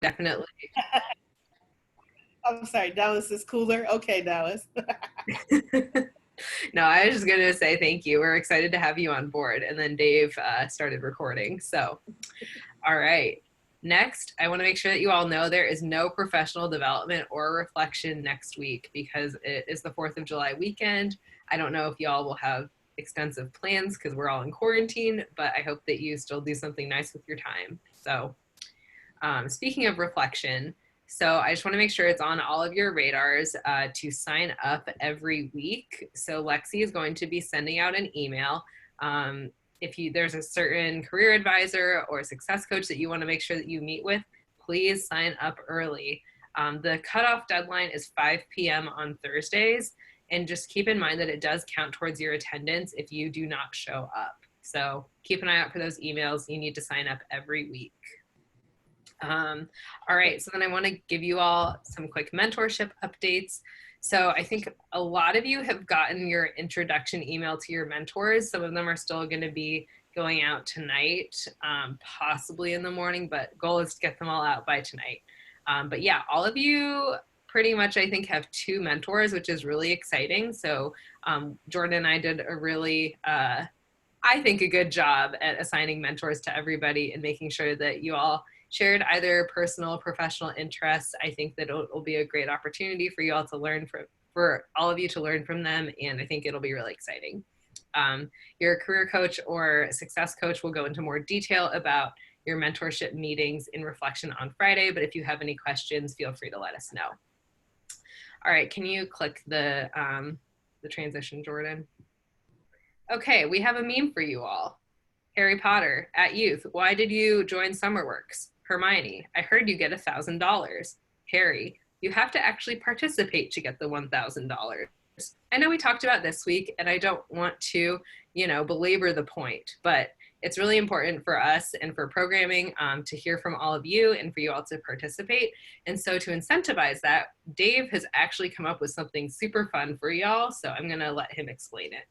definitely. I'm sorry, Dallas is cooler. Okay, Dallas. No, I was just going to say thank you. We're excited to have you on board. And then Dave started recording. So, all right. Next, I want to make sure that you all know there is no professional development or reflection next week because it is the 4th of July weekend. I don't know if y'all will have extensive plans because we're all in quarantine, but I hope that you still do something nice with your time. So, speaking of reflection, so I just want to make sure it's on all of your radars to sign up every week. So Lexi is going to be sending out an email. If there's a certain career advisor or success coach that you want to make sure that you meet with, please sign up early. The cutoff deadline is 5 p.m. on Thursdays. And just keep in mind that it does count towards your attendance if you do not show up. So keep an eye out for those emails. You need to sign up every week. All right, so then I want to give you all some quick mentorship updates. So I think a lot of you have gotten your introduction email to your mentors. Some of them are still going to be going out tonight, possibly in the morning, but goal is to get them all out by tonight. But yeah, all of you pretty much, I think, have 2 mentors, which is really exciting. So Jordan and I did a really, I think, a good job at assigning mentors to everybody and making sure that you all shared either personal or professional interests. I think that it'll be a great opportunity for you all to learn for all of you to learn from them. And I think it'll be really exciting. Your career coach or success coach will go into more detail about your mentorship meetings in reflection on Friday. But if you have any questions, feel free to let us know. All right, can you click the transition, Jordan? Okay, we have a meme for you all. Harry Potter at youth. Why did you join SummerWorks? Hermione, I heard you get $1,000. Harry, you have to actually participate to get the $1,000. I know we talked about this week, and I don't want to, belabor the point, but it's really important for us and for programming to hear from all of you and for you all to participate. And so to incentivize that, Dave has actually come up with something super fun for y'all. So I'm going to let him explain it.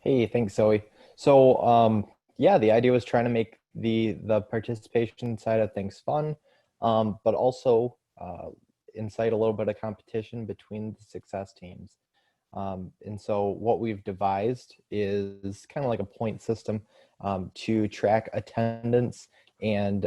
Hey, thanks, Zoe. So, yeah, the idea was trying to make the participation side of things fun, but also incite a little bit of competition between the success teams. And so what we've devised is kind of like a point system to track attendance and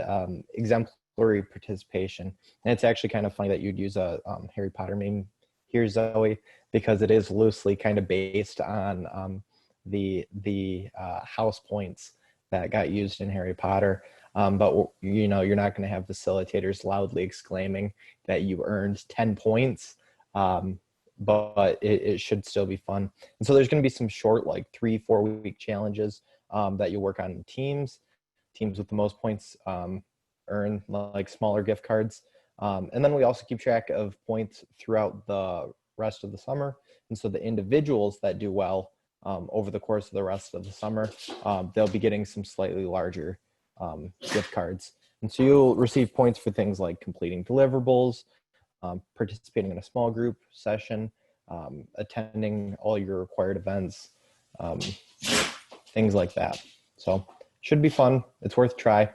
exemplary participation. And it's actually kind of funny that you'd use a Harry Potter meme here, Zoe, because it is loosely kind of based on the house points that got used in Harry Potter. But you're not going to have facilitators loudly exclaiming that you earned 10 points. But it should still be fun. And so there's going to be some short, like 3-4 week challenges that you work on in teams. Teams with the most points earn like smaller gift cards. And then we also keep track of points throughout the rest of the summer. And so the individuals that do well over the course of the rest of the summer, they'll be getting some slightly larger gift cards. And so you'll receive points for things like completing deliverables, participating in a small group session, attending all your required events, things like that. So should be fun. It's worth a try.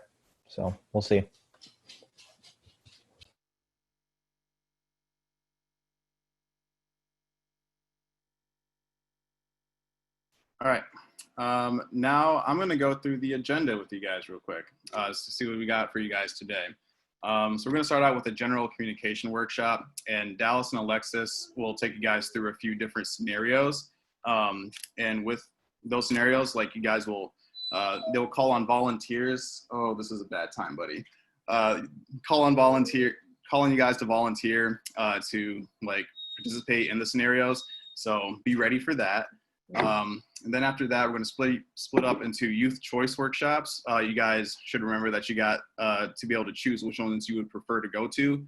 So we'll see. All right. Now I'm going to go through the agenda with you guys real quick to see what we got for you guys today. So we're going to start out with a general communication workshop, and Dallas and Alexis will take you guys through a few different scenarios. And with those scenarios, like you guys will, they'll call on volunteers. Oh, this is a bad time, buddy. Calling you guys to volunteer to like participate in the scenarios. So be ready for that. And then after that, we're going to split up into youth choice workshops. You guys should remember that you got to be able to choose which ones you would prefer to go to.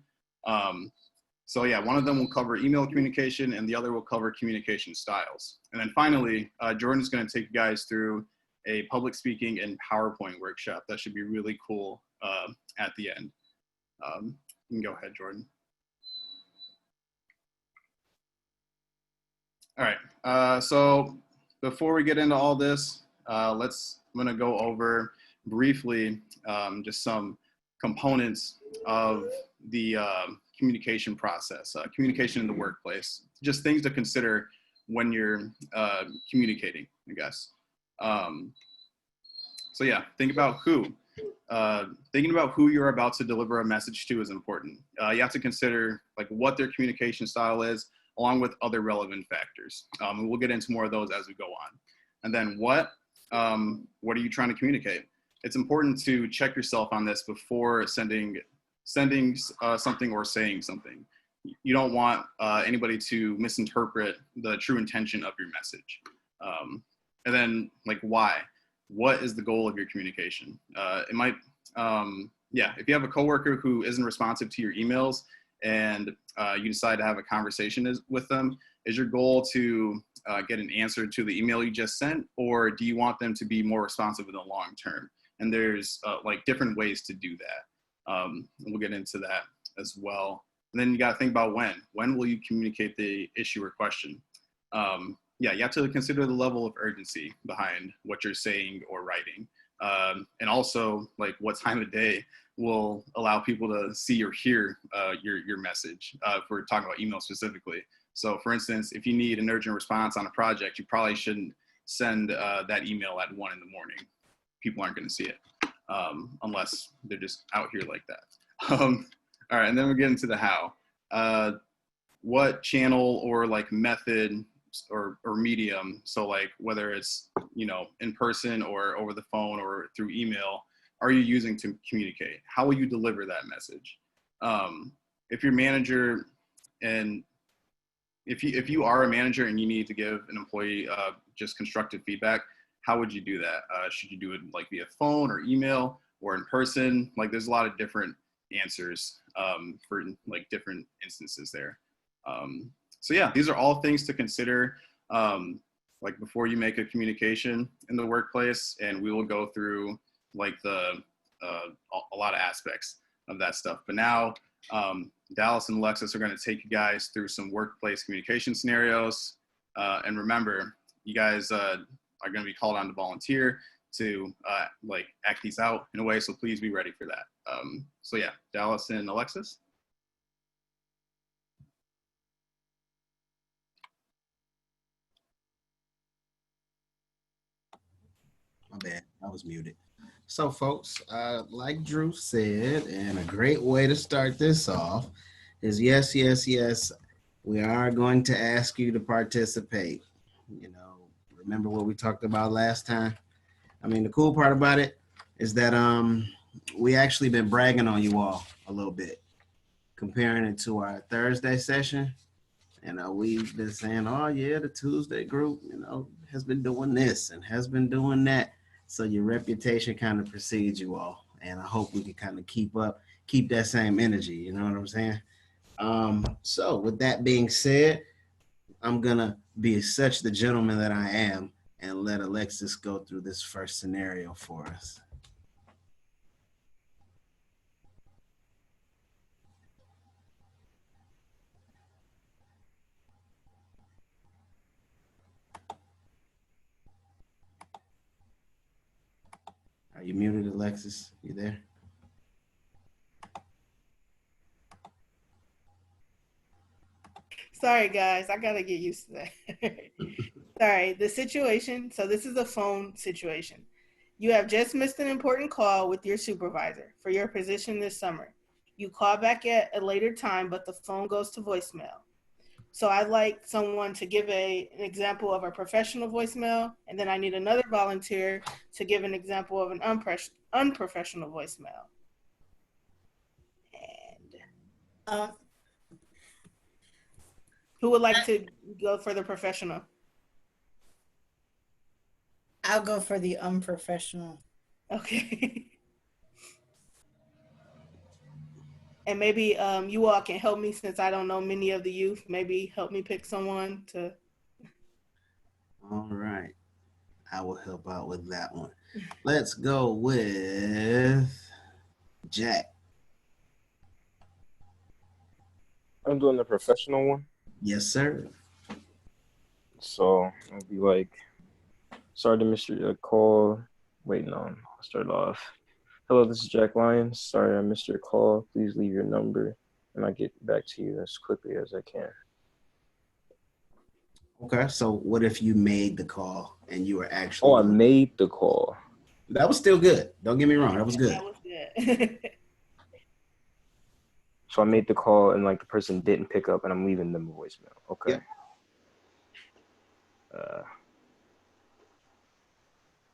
So yeah, one of them will cover email communication and the other will cover communication styles. And then finally, Jordan's going to take you guys through a public speaking and PowerPoint workshop. That should be really cool at the end. You can go ahead, Jordan. All right, so before we get into all this, I'm going to go over briefly just some components of the communication process, communication in the workplace, just things to consider when you're communicating, I guess. So yeah, think about who. Thinking about who you're about to deliver a message to is important. You have to consider like what their communication style is, along with other relevant factors. And we'll get into more of those as we go on. And then what are you trying to communicate? It's important to check yourself on this before sending something or saying something. You don't want anybody to misinterpret the true intention of your message. And then like why? What is the goal of your communication? It might, if you have a coworker who isn't responsive to your emails and you decide to have a conversation with them, is your goal to get an answer to the email you just sent, or do you want them to be more responsive in the long term? And there's like different ways to do that. We'll get into that as well. And then you got to think about when will you communicate the issue or question? You have to consider the level of urgency behind what you're saying or writing. And also like what time of day will allow people to see or hear your message, if we're talking about email specifically. So for instance, if you need an urgent response on a project, you probably shouldn't send that email at 1 a.m. People aren't going to see it unless they're just out here like that. All right, and then we get into the how. What channel or like method or medium, so like whether it's, in person or over the phone or through email, are you using to communicate? How will you deliver that message? If your manager and if you are a manager and you need to give an employee just constructive feedback, how would you do that? Should you do it like via phone or email or in person? Like there's a lot of different answers for like different instances there. So yeah, these are all things to consider like before you make a communication in the workplace, and we will go through like a lot of aspects of that stuff. But now Dallas and Alexis are going to take you guys through some workplace communication scenarios. And remember, you guys are going to be called on to volunteer to like act these out in a way. So please be ready for that. So yeah, Dallas and Alexis. My bad, I was muted. So folks, like Drew said, and a great way to start this off is yes, we are going to ask you to participate. Remember what we talked about last time? I mean, the cool part about it is that we actually been bragging on you all a little bit, comparing it to our Thursday session. We've been saying, oh yeah, the Tuesday group, has been doing this and has been doing that. So your reputation kind of precedes you all. And I hope we can kind of keep that same energy. You know what I'm saying? So with that being said, I'm going to be such the gentleman that I am and let Alexis go through this first scenario for us. Are you muted, Alexis? You there? Sorry, guys. I got to get used to that. Sorry. The situation. So this is a phone situation. You have just missed an important call with your supervisor for your position this summer. You call back at a later time, but the phone goes to voicemail. So I'd like someone to give an example of a professional voicemail, and then I need another volunteer to give an example of an unprofessional voicemail. And who would like to go for the professional? I'll go for the unprofessional. Okay. And maybe you all can help me since I don't know many of the youth. Maybe help me pick someone to. All right. I will help out with that one. Let's go with Jack. I'm doing the professional one. Yes, sir. So I'll be like, sorry to miss your call. Wait, no. start off. Hello, this is Jack Lyons. Sorry I missed your call. Please leave your number and I'll get back to you as quickly as I can. Okay, so what if you made the call and you were Oh, actually I made the call. That was still good. Don't get me wrong. That was good. That was good. So I made the call and like the person didn't pick up and I'm leaving them a voicemail. Okay. Yep.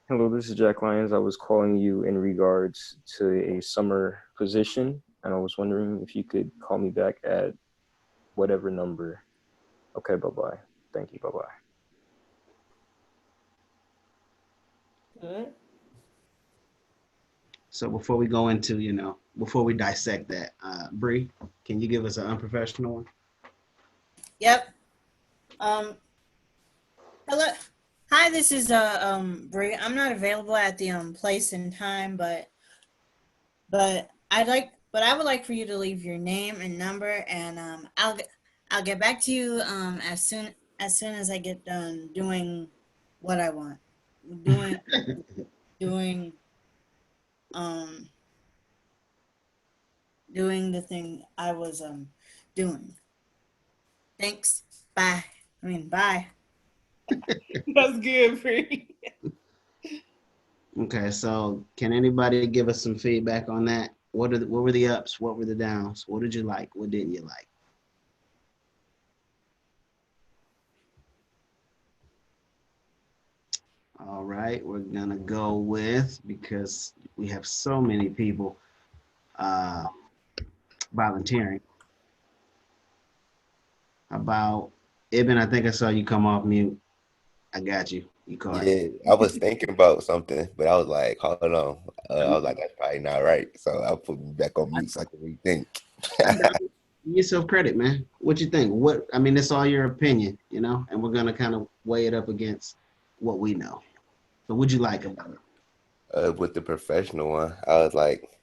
Hello, this is Jack Lyons. I was calling you in regards to a summer position and I was wondering if you could call me back at whatever number. Okay, bye-bye. Thank you, bye-bye. Good. So before we go into, before we dissect that, Bree, can you give us an unprofessional one? Yep. Hello. Hi, this is Bri. I'm not available at the place and time, but I would like for you to leave your name and number, and I'll get back to you as soon as I get done doing what I want. Doing doing the thing I was doing. Thanks. Bye. Bye. That's good, Bree. Okay, so can anybody give us some feedback on that? What were the ups? What were the downs? What did you like? What didn't you like? All right, we're gonna go with, because we have so many people volunteering. About Ibn, I think I saw you come off mute. I got you. You caught it. Yeah, I was thinking about something, but I was like, hold on. I was like, that's probably not right. So I'll put me back on mute so I can rethink. Give yourself credit, man. What you think? It's all your opinion, and we're gonna kind of weigh it up against what we know. So what'd you like about it? With the professional one, I was like,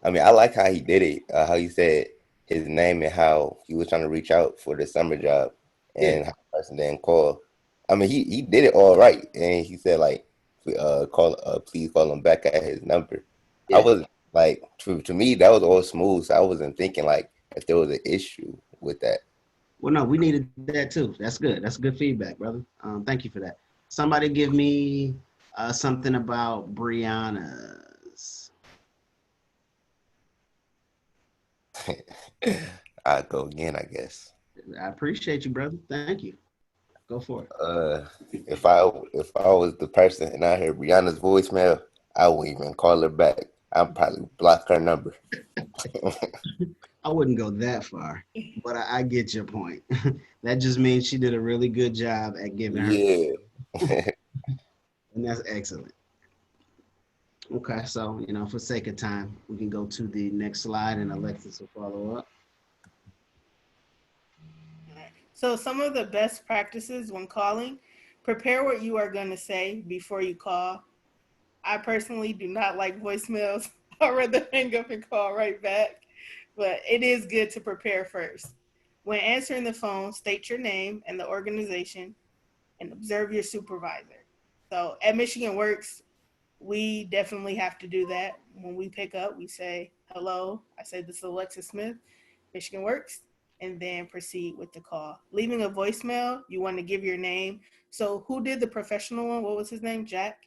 I like how he did it, how he said his name and how he was trying to reach out for the summer job and how the person didn't call. He did it all right. And he said, like, please call him back at his number. Yeah. I was like, to me, that was all smooth. So I wasn't thinking like if there was an issue with that. Well, no, we needed that too. That's good. That's good feedback, brother. Thank you for that. Somebody give me something about Brianna's. I'll go again, I guess. I appreciate you, brother. Thank you. Go for it. If I was the person and I heard Brianna's voicemail, I wouldn't even call her back. I'd probably block her number. I wouldn't go that far, but I get your point. That just means she did a really good job at giving her. Yeah. And that's excellent. Okay, so, for sake of time, we can go to the next slide and Alexis will follow up. So some of the best practices when calling, prepare what you are going to say before you call. I personally do not like voicemails. I'd rather hang up and call right back, but it is good to prepare first. When answering the phone, state your name and the organization and observe your supervisor. So at Michigan Works, we definitely have to do that. When we pick up, we say, hello. I say, this is Alexis Smith, Michigan Works, and then proceed with the call. Leaving a voicemail, you want to give your name. So who did the professional one? What was his name? Jack?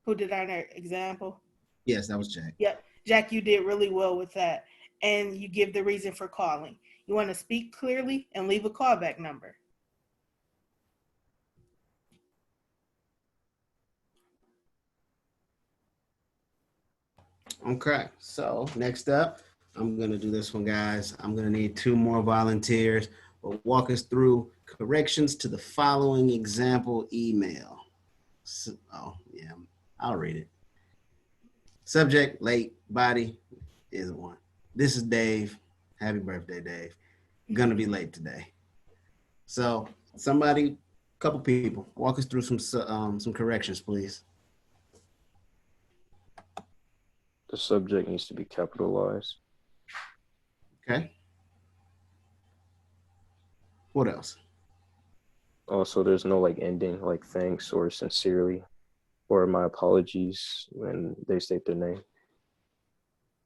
Who did our example? Yes, that was Jack. Yep. Jack, you did really well with that. And you give the reason for calling. You want to speak clearly and leave a callback number. Okay, so next up, I'm going to do this one, guys. I'm going to need 2 more volunteers. Will walk us through corrections to the following example email. I'll read it. Subject, late, body is one. This is Dave. Happy birthday, Dave. Gonna be late today. So somebody, couple people, walk us through some corrections, please. The subject needs to be capitalized. Okay. What else? Also, there's no like ending like thanks or sincerely. or my apologies when they state their name.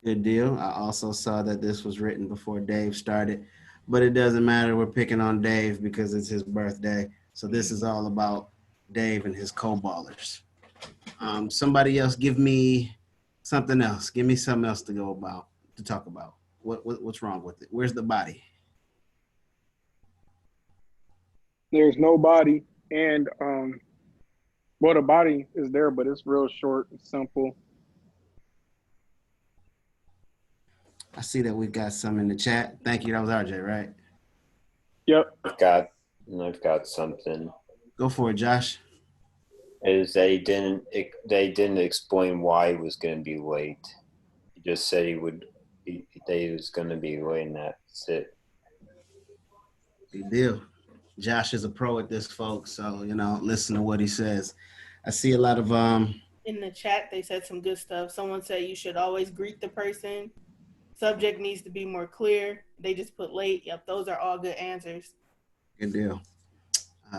Good deal. I also saw that this was written before Dave started, but it doesn't matter. We're picking on Dave because it's his birthday. So this is all about Dave and his co-ballers. Somebody else give me something else. Give me something else to talk about. What's wrong with it? Where's the body? There's no body, and well, the body is there, but it's real short and simple. I see that we've got some in the chat. Thank you. That was RJ, right? Yep. I've got something. Go for it, Josh. Is they didn't explain why he was going to be late. He just said he was going to be late, and that's it. Good deal. Josh is a pro at this, folks. So, listen to what he says. I see a lot of In the chat, they said some good stuff. Someone said you should always greet the person. Subject needs to be more clear. They just put late. Yep, those are all good answers. Good deal.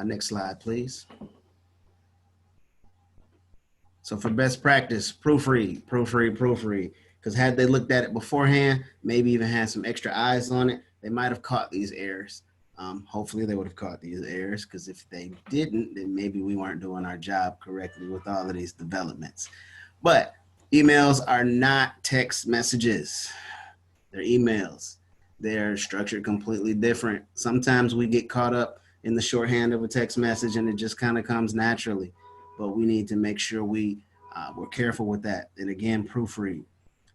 Next slide, please. So for best practice, proofread. Because had they looked at it beforehand, maybe even had some extra eyes on it, they might have caught these errors. Hopefully they would have caught these errors, because if they didn't, then maybe we weren't doing our job correctly with all of these developments. But emails are not text messages. They're emails. They're structured completely different. Sometimes we get caught up in the shorthand of a text message and it just kind of comes naturally. But we need to make sure we're careful with that. And again, proofread.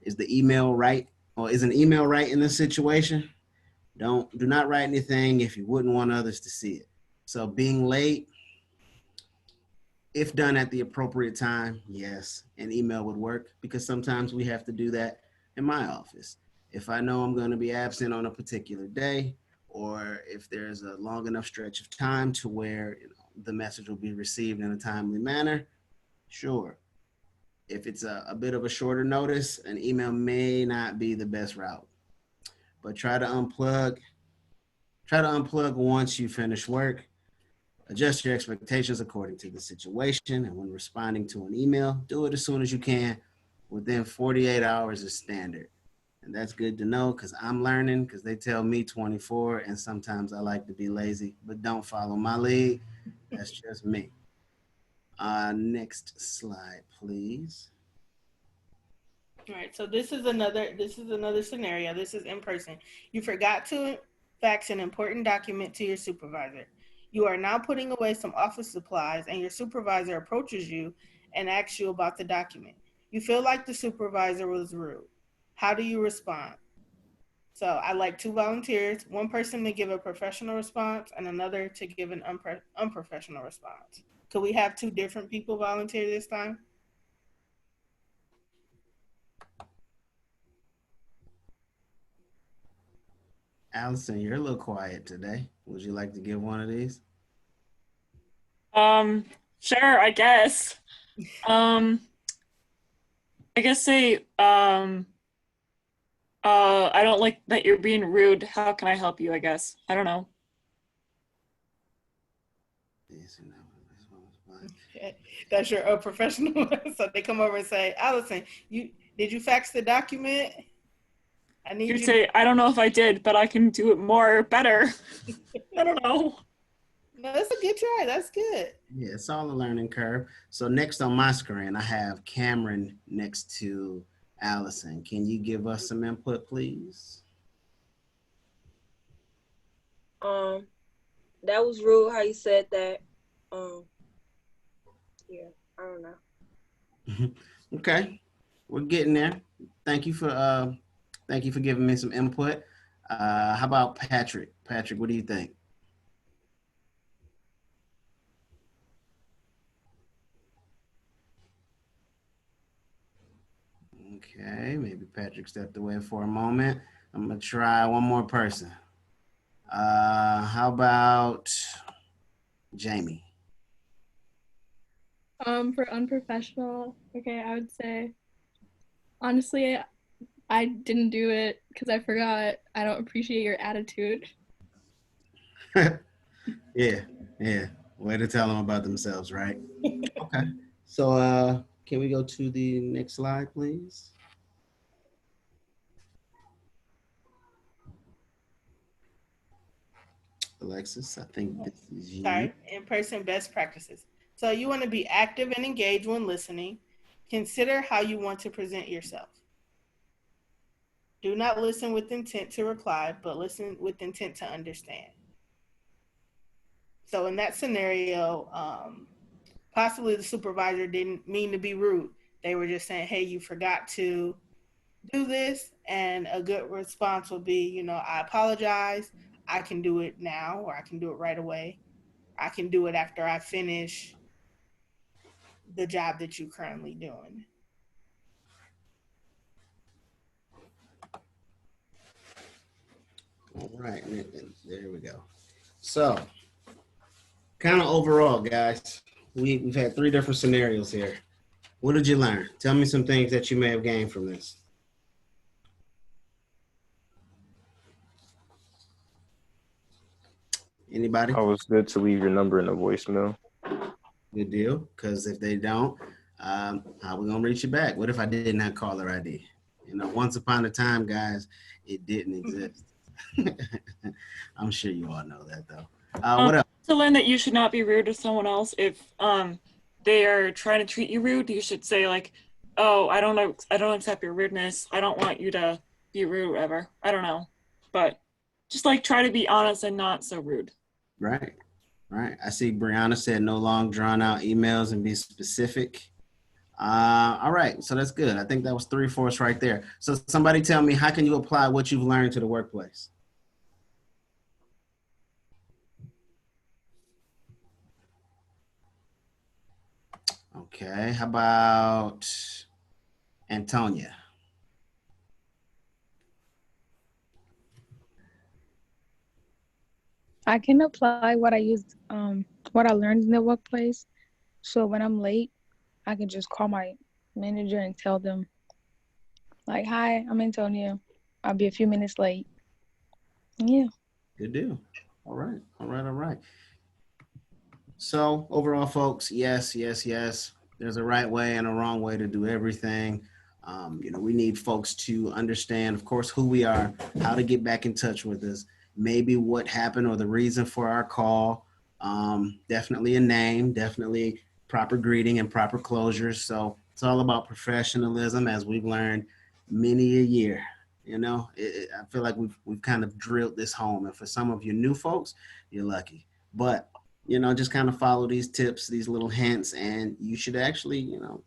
Is the email right? Or is an email right in this situation? Do not write anything if you wouldn't want others to see it. So being late, if done at the appropriate time, yes, an email would work, because sometimes we have to do that in my office. If I know I'm going to be absent on a particular day, or if there's a long enough stretch of time to where the message will be received in a timely manner, sure. If it's a bit of a shorter notice, an email may not be the best route. But try to unplug once you finish work. Adjust your expectations according to the situation. And when responding to an email, do it as soon as you can. Within 48 hours is standard. And that's good to know, because I'm learning, because they tell me 24, and sometimes I like to be lazy, but don't follow my lead. That's just me. Next slide, please. All right, so this is another scenario. This is in person. You forgot to fax an important document to your supervisor. You are now putting away some office supplies, and your supervisor approaches you and asks you about the document. You feel like the supervisor was rude. How do you respond? So I like 2 volunteers. One person to give a professional response and another to give an unprofessional response. Could we have 2 different people volunteer this time? Allison, you're a little quiet today. Would you like to give one of these? Sure, I guess. I guess I don't like that you're being rude. How can I help you, I guess? I don't know. That's your professional. So they come over and say, Allison, did you fax the document? I need you say, I don't know if I did, but I can do it better. I don't know. No, that's a good try. That's good. Yeah, it's all a learning curve. So next on my screen, I have Cameron next to Allison. Can you give us some input, please? That was rude how you said that. Yeah, I don't know. Okay, we're getting there. Thank you for giving me some input. How about Patrick? Patrick, what do you think? Okay, maybe Patrick stepped away for a moment. I'm gonna try one more person. How about Jamie? For unprofessional, okay, I would say, honestly, I didn't do it because I forgot. I don't appreciate your attitude. Yeah. Way to tell them about themselves, right? Okay. So can we go to the next slide, please? Alexis, I think this is you. Sorry, in-person best practices. So you want to be active and engaged when listening. Consider how you want to present yourself. Do not listen with intent to reply, but listen with intent to understand. So in that scenario, possibly the supervisor didn't mean to be rude. They were just saying, hey, you forgot to do this. And a good response would be, you know, I apologize. I can do it now, or I can do it right away. I can do it after I finish the job that you're currently doing. All right, there we go. So, kind of overall, guys, we've had 3 different scenarios here. What did you learn? Tell me some things that you may have gained from this. Anybody? I was good to leave your number in a voicemail. Good deal. Because if they don't, how we gonna reach you back? What if I didn't have caller ID? You know, once upon a time, guys, it didn't exist. I'm sure you all know that, though. What else? To learn that you should not be rude to someone else. If they are trying to treat you rude, you should say like, "Oh, I don't accept your rudeness. I don't want you to be rude, ever. I don't know," but just like try to be honest and not so rude. Right. Right. I see Brianna said no long drawn out emails and be specific. All right. So that's good. I think that was 3 for us right there. So somebody tell me, how can you apply what you've learned to the workplace? Okay. How about Antonia? I can apply what I used, what I learned in the workplace. So when I'm late, I can just call my manager and tell them, like, "Hi, I'm Antonia. I'll be a few minutes late." Yeah. Good deal. All right. All right. All right. So overall, folks, yes. There's a right way and a wrong way to do everything. You know, we need folks to understand, of course, who we are, how to get back in touch with us, maybe what happened or the reason for our call. Definitely a name, definitely proper greeting and proper closures. So it's all about professionalism, as we've learned many a year. You know, I feel like we've kind of drilled this home. And for some of you new folks, you're lucky. But, you know, just kind of follow these tips, these little hints, and you should actually, you know,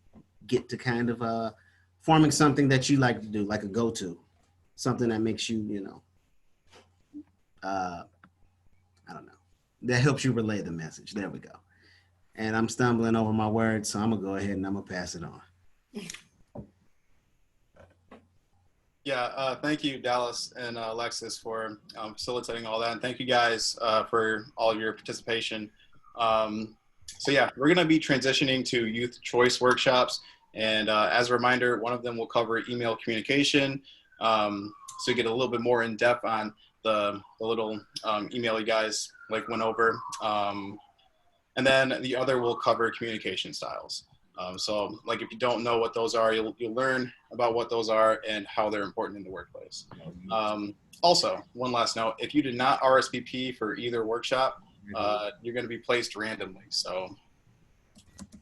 get to kind of forming something that you like to do, like a go-to, something that makes you, you know, I don't know, that helps you relay the message. There we go. And I'm stumbling over my words, so I'm gonna go ahead and I'm gonna pass it on. Yeah, thank you, Dallas and Alexis, for facilitating all that. And thank you guys for all of your participation. So yeah, we're gonna be transitioning to youth choice workshops. And as a reminder, one of them will cover email communication. So you get a little bit more in depth on the little email you guys like went over. And then the other will cover communication styles. So like if you don't know what those are, you'll learn about what those are and how they're important in the workplace. Also, one last note, if you did not RSVP for either workshop, you're gonna be placed randomly. So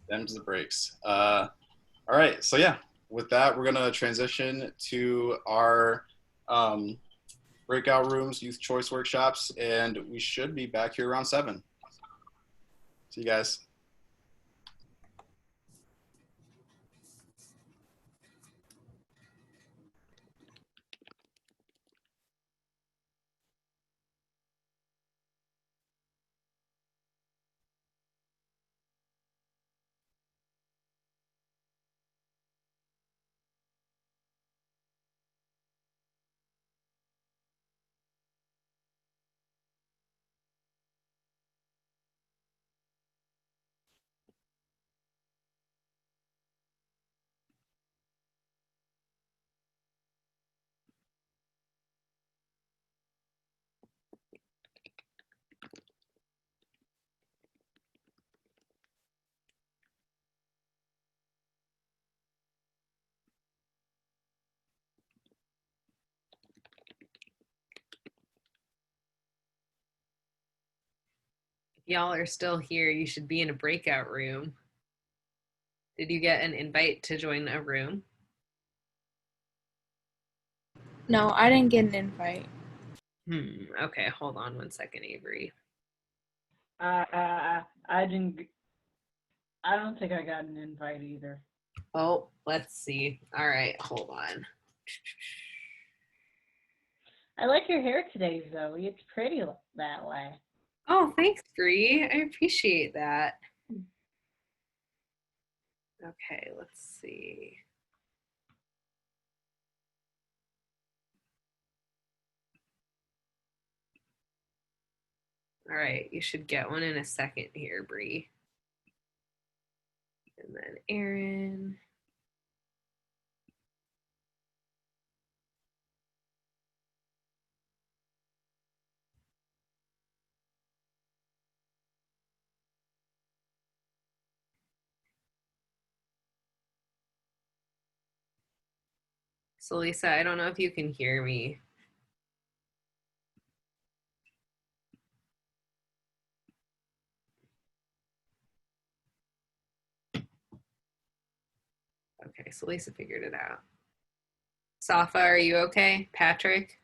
them's the breaks. All right, so yeah, with that, we're gonna transition to our breakout rooms, youth choice workshops, and we should be back here around 7. See you guys. y'all are still here, you should be in a breakout room. Did you get an invite to join a room? No, I didn't get an invite. Okay, hold on one second, Avery. I didn't. I don't think I got an invite either. Oh, let's see. All right, hold on. I like your hair today, Zoe. It's pretty that way. Oh, thanks, Bree. I appreciate that. Okay, let's see. All right, you should get one in a second here, Bree. And then Aaron. So Lisa, I don't know if you can hear me. Okay, so Lisa figured it out. Safa, are you okay? Patrick?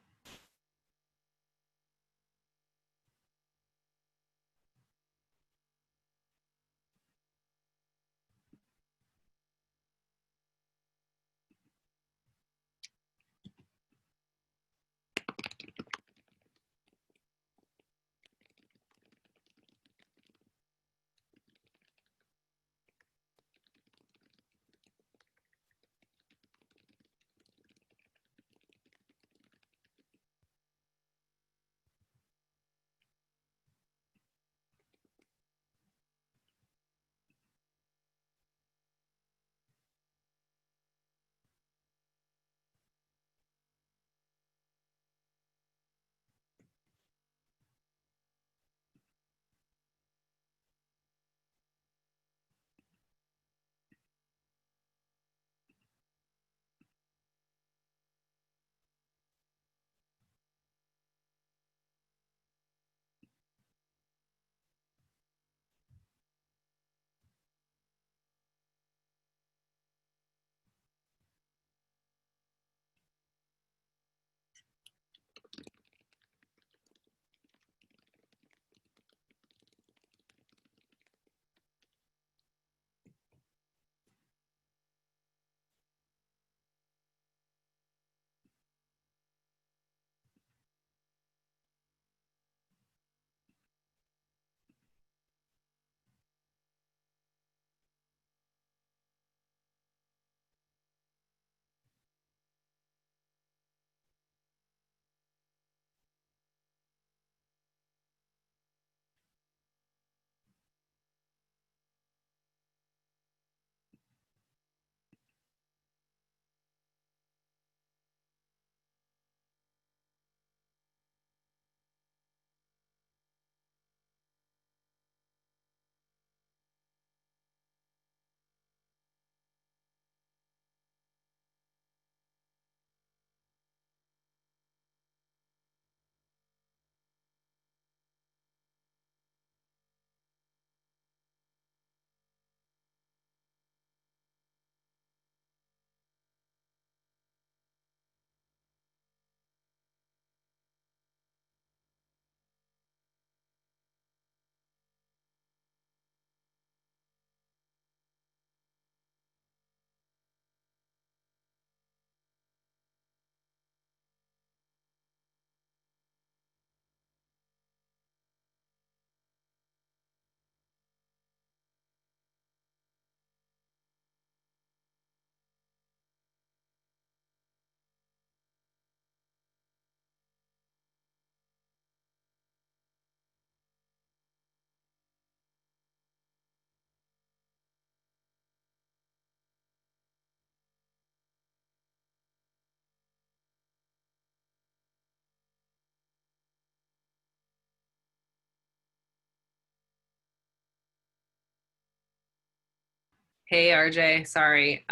Hey, RJ, sorry.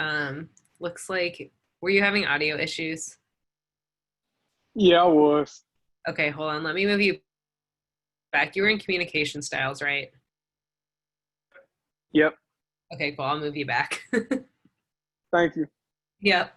Looks like, were you having audio issues? Yeah, I was. Okay, hold on. Let me move you Back, you were in communication styles, right? Yep. Okay, cool. I'll move you back. Thank you. Yep.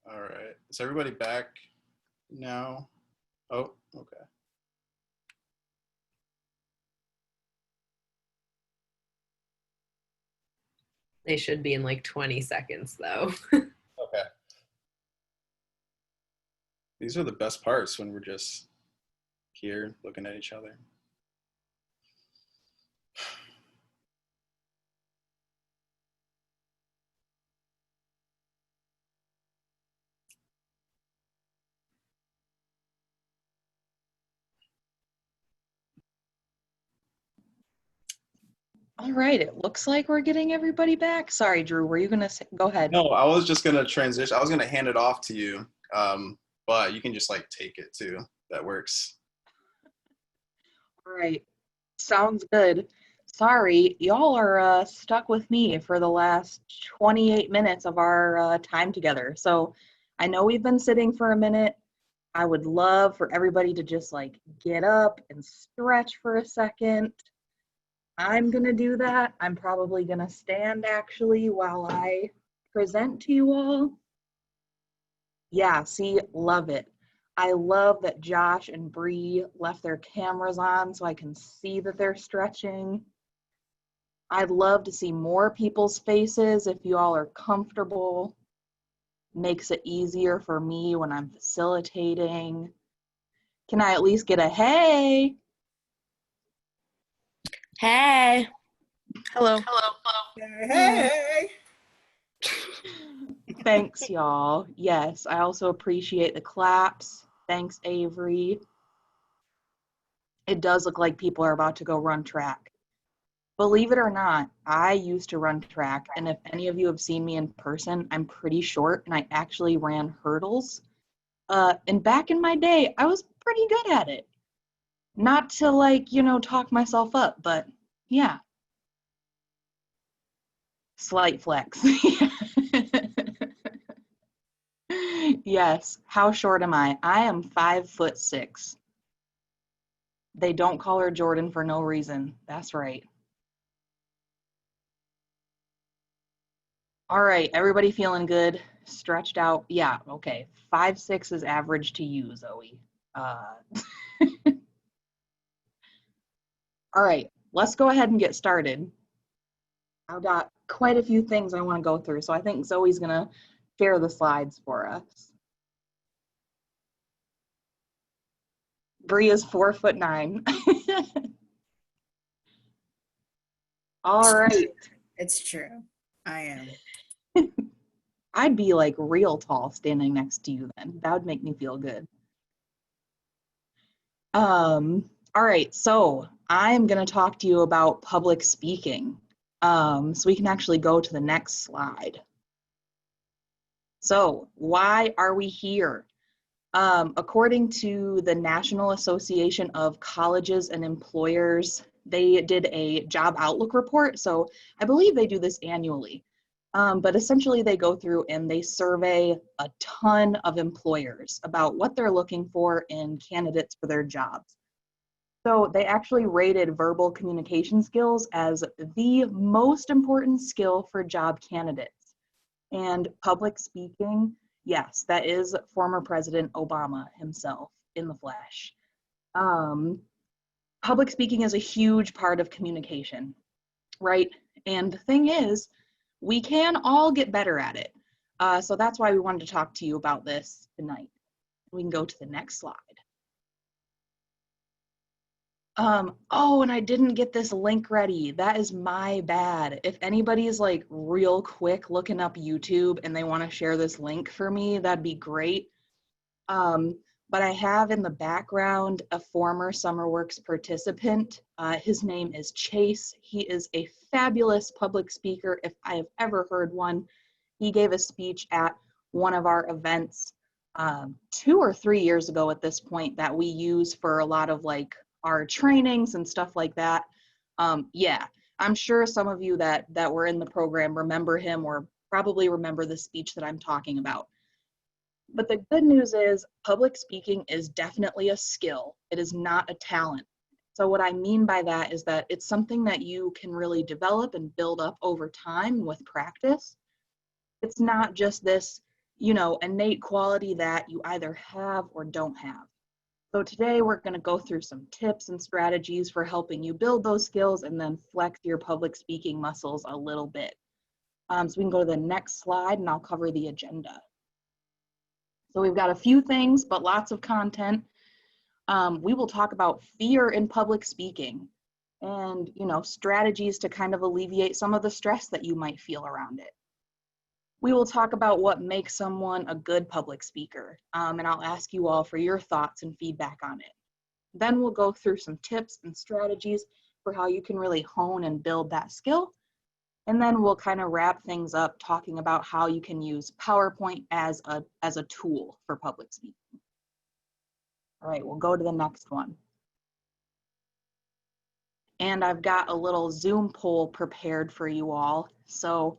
All right. Is everybody back now? Oh, okay. They should be in like 20 seconds though. Okay. These are the best parts when we're just here looking at each other. All right, it looks like we're getting everybody back. Sorry, Drew, were you gonna say, go ahead. No, I was just gonna transition. I was gonna hand it off to you, but you can just like take it too. That works. All right, sounds good. Sorry, y'all are stuck with me for the last 28 minutes of our time together. So I know we've been sitting for a minute. I would love for everybody to just like get up and stretch for a second. I'm gonna do that. I'm probably gonna stand actually while I present to you all. Yeah, see, love it. I love that Josh and Bree left their cameras on so I can see that they're stretching. I'd love to see more people's faces if you all are comfortable. Makes it easier for me when I'm facilitating. Can I at least get a hey? Hey. Hello. Hey. Thanks, y'all. Yes, I also appreciate the claps. Thanks, Avery. It does look like people are about to go run track. Believe it or not, I used to run track, and if any of you have seen me in person, I'm pretty short, and I actually ran hurdles. And back in my day, I was pretty good at it. Not to like, talk myself up, but yeah. Slight flex. Yes. How short am I? I am 5'6". They don't call her Jordan for no reason. That's right. All right, everybody feeling good? Stretched out? Yeah, okay. 5'6" is average to you, Zoe. All right, let's go ahead and get started. I've got quite a few things I want to go through, so I think Zoe's gonna share the slides for us. Bree is 4'9". All right. It's true. I am. I'd be like real tall standing next to you then. That would make me feel good. All right, so I'm gonna talk to you about public speaking. So we can actually go to the next slide. So why are we here? According to the National Association of Colleges and Employers, they did a job outlook report. So I believe they do this annually. But essentially they go through and they survey a ton of employers about what they're looking for in candidates for their jobs. So they actually rated verbal communication skills as the most important skill for job candidates. And public speaking, yes, that is former President Obama himself in the flesh. Public speaking is a huge part of communication, right? And the thing is, we can all get better at it. So that's why we wanted to talk to you about this tonight. We can go to the next slide. Oh, and I didn't get this link ready. That is my bad. If anybody's like real quick looking up YouTube and they want to share this link for me, that'd be great. But I have in the background a former SummerWorks participant. His name is Chase. He is a fabulous public speaker if I have ever heard one. He gave a speech at one of our events 2 or 3 years ago at this point that we use for a lot of like our trainings and stuff like that. Yeah, I'm sure some of you that were in the program remember him or probably remember the speech that I'm talking about. But the good news is public speaking is definitely a skill. It is not a talent. So what I mean by that is that it's something that you can really develop and build up over time with practice. It's not just this, you know, innate quality that you either have or don't have. So today we're going to go through some tips and strategies for helping you build those skills and then flex your public speaking muscles a little bit. So we can go to the next slide and I'll cover the agenda. So we've got a few things, but lots of content. We will talk about fear in public speaking and, you know, strategies to kind of alleviate some of the stress that you might feel around it. We will talk about what makes someone a good public speaker, and I'll ask you all for your thoughts and feedback on it. Then we'll go through some tips and strategies for how you can really hone and build that skill. And then we'll kind of wrap things up talking about how you can use PowerPoint as a tool for public speaking. All right, we'll go to the next one. And I've got a little Zoom poll prepared for you all. So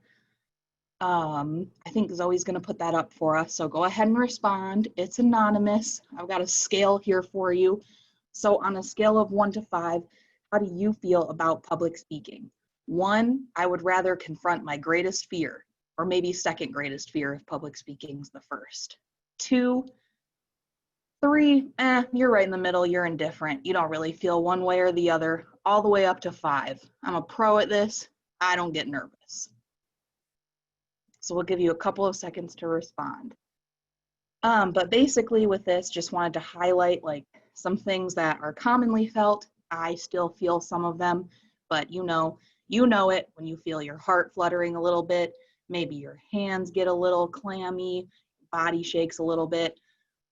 I think Zoe's going to put that up for us. So go ahead and respond. It's anonymous. I've got a scale here for you. So on a scale of 1 to 5, how do you feel about public speaking? 1, I would rather confront my greatest fear, or maybe second greatest fear if public speaking is the first. 2, 3, you're right in the middle, you're indifferent. You don't really feel one way or the other, all the way up to 5. I'm a pro at this. I don't get nervous. So we'll give you a couple of seconds to respond. But basically with this, just wanted to highlight like some things that are commonly felt. I still feel some of them, but you know it when you feel your heart fluttering a little bit, maybe your hands get a little clammy, body shakes a little bit.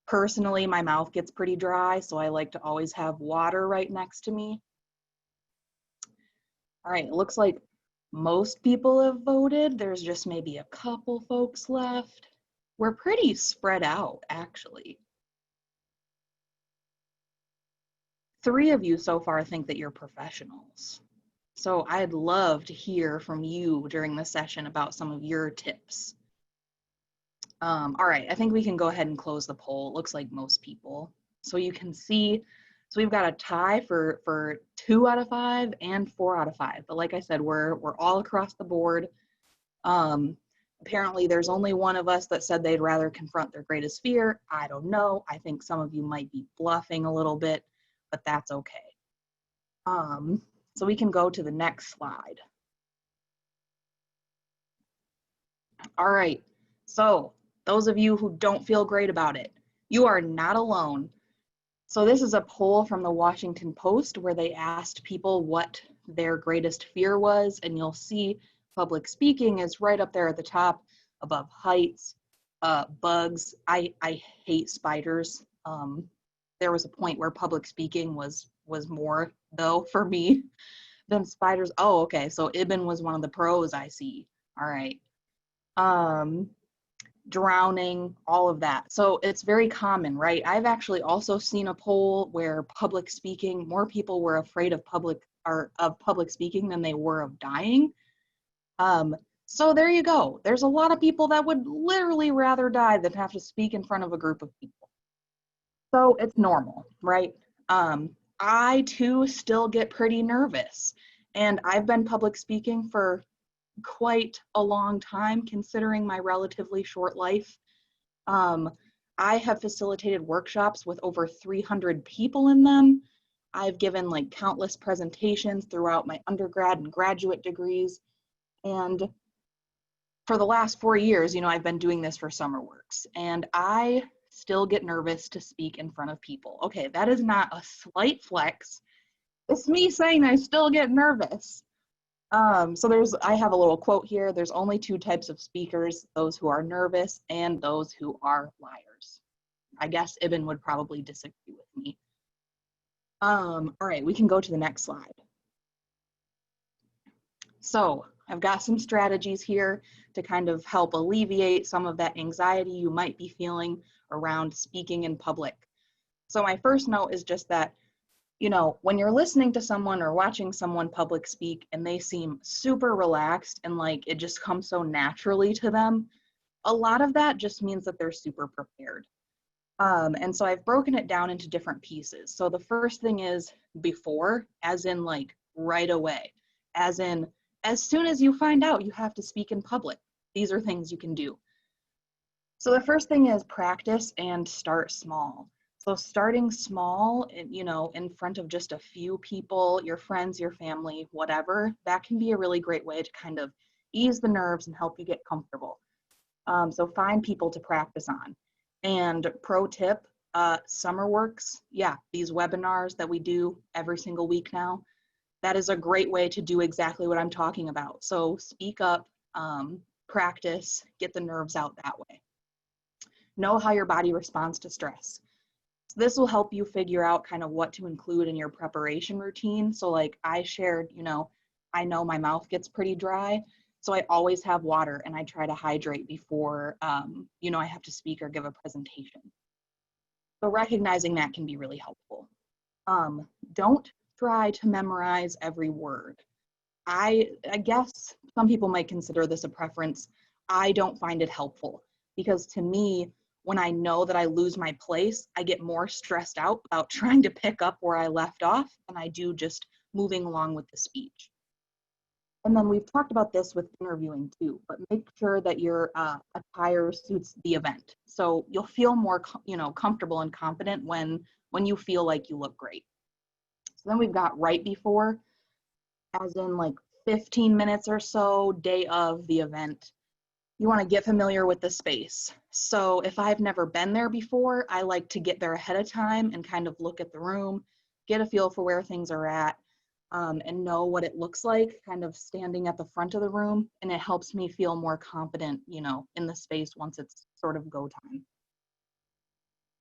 Personally, my mouth gets pretty dry, so I like to always have water right next to me. All right, it looks like most people have voted. There's just maybe a couple folks left. We're pretty spread out, actually. 3 of you so far think that you're professionals. So I'd love to hear from you during the session about some of your tips. All right, I think we can go ahead and close the poll. It looks like most people. So you can see, so we've got a tie for 2 out of 5 and 4 out of 5. But like I said, we're all across the board. Apparently there's only one of us that said they'd rather confront their greatest fear. I don't know. I think some of you might be bluffing a little bit, but that's okay. So we can go to the next slide. All right, so those of you who don't feel great about it, you are not alone. So this is a poll from the Washington Post where they asked people what their greatest fear was, and you'll see public speaking is right up there at the top above heights, bugs. I hate spiders. There was a point where public speaking was more though for me than spiders. Oh, okay, so Ibn was one of the pros I see. All right. Drowning, all of that. So it's very common, right? I've actually also seen a poll where public speaking, more people were afraid of public speaking than they were of dying. So there you go. There's a lot of people that would literally rather die than have to speak in front of a group of people. So it's normal, right? I too still get pretty nervous, and I've been public speaking for quite a long time considering my relatively short life. I have facilitated workshops with over 300 people in them. I've given like countless presentations throughout my undergrad and graduate degrees. And for the last 4 years, you know, I've been doing this for SummerWorks. And I still get nervous to speak in front of people. Okay, that is not a slight flex. It's me saying I still get nervous. So I have a little quote here. There's only two types of speakers, those who are nervous and those who are liars. I guess Ibn would probably disagree with me. All right, we can go to the next slide. So I've got some strategies here to kind of help alleviate some of that anxiety you might be feeling around speaking in public. So my first note is just that, you know, when you're listening to someone or watching someone public speak and they seem super relaxed and like it just comes so naturally to them, a lot of that just means that they're super prepared. And so I've broken it down into different pieces. So the first thing is before, as in like right away, as in as soon as you find out you have to speak in public. These are things you can do. So the first thing is practice and start small. So starting small, you know, in front of just a few people, your friends, your family, whatever, that can be a really great way to kind of ease the nerves and help you get comfortable. So find people to practice on. And pro tip, SummerWorks, yeah, these webinars that we do every single week now, that is a great way to do exactly what I'm talking about. So speak up, practice, get the nerves out that way. Know how your body responds to stress. So this will help you figure out kind of what to include in your preparation routine. So like I shared, you know, I know my mouth gets pretty dry, so I always have water and I try to hydrate before, you know, I have to speak or give a presentation. So recognizing that can be really helpful. Don't try to memorize every word. I guess some people might consider this a preference. I don't find it helpful because to me, when I know that I lose my place, I get more stressed out about trying to pick up where I left off than I do just moving along with the speech. And then we've talked about this with interviewing too, but make sure that your attire suits the event. So you'll feel more, you know, comfortable and confident when you feel like you look great. So then we've got right before, as in like 15 minutes or so, day of the event. You want to get familiar with the space. So if I've never been there before, I like to get there ahead of time and kind of look at the room, get a feel for where things are at, and know what it looks like kind of standing at the front of the room. And it helps me feel more confident, you know, in the space once it's sort of go time.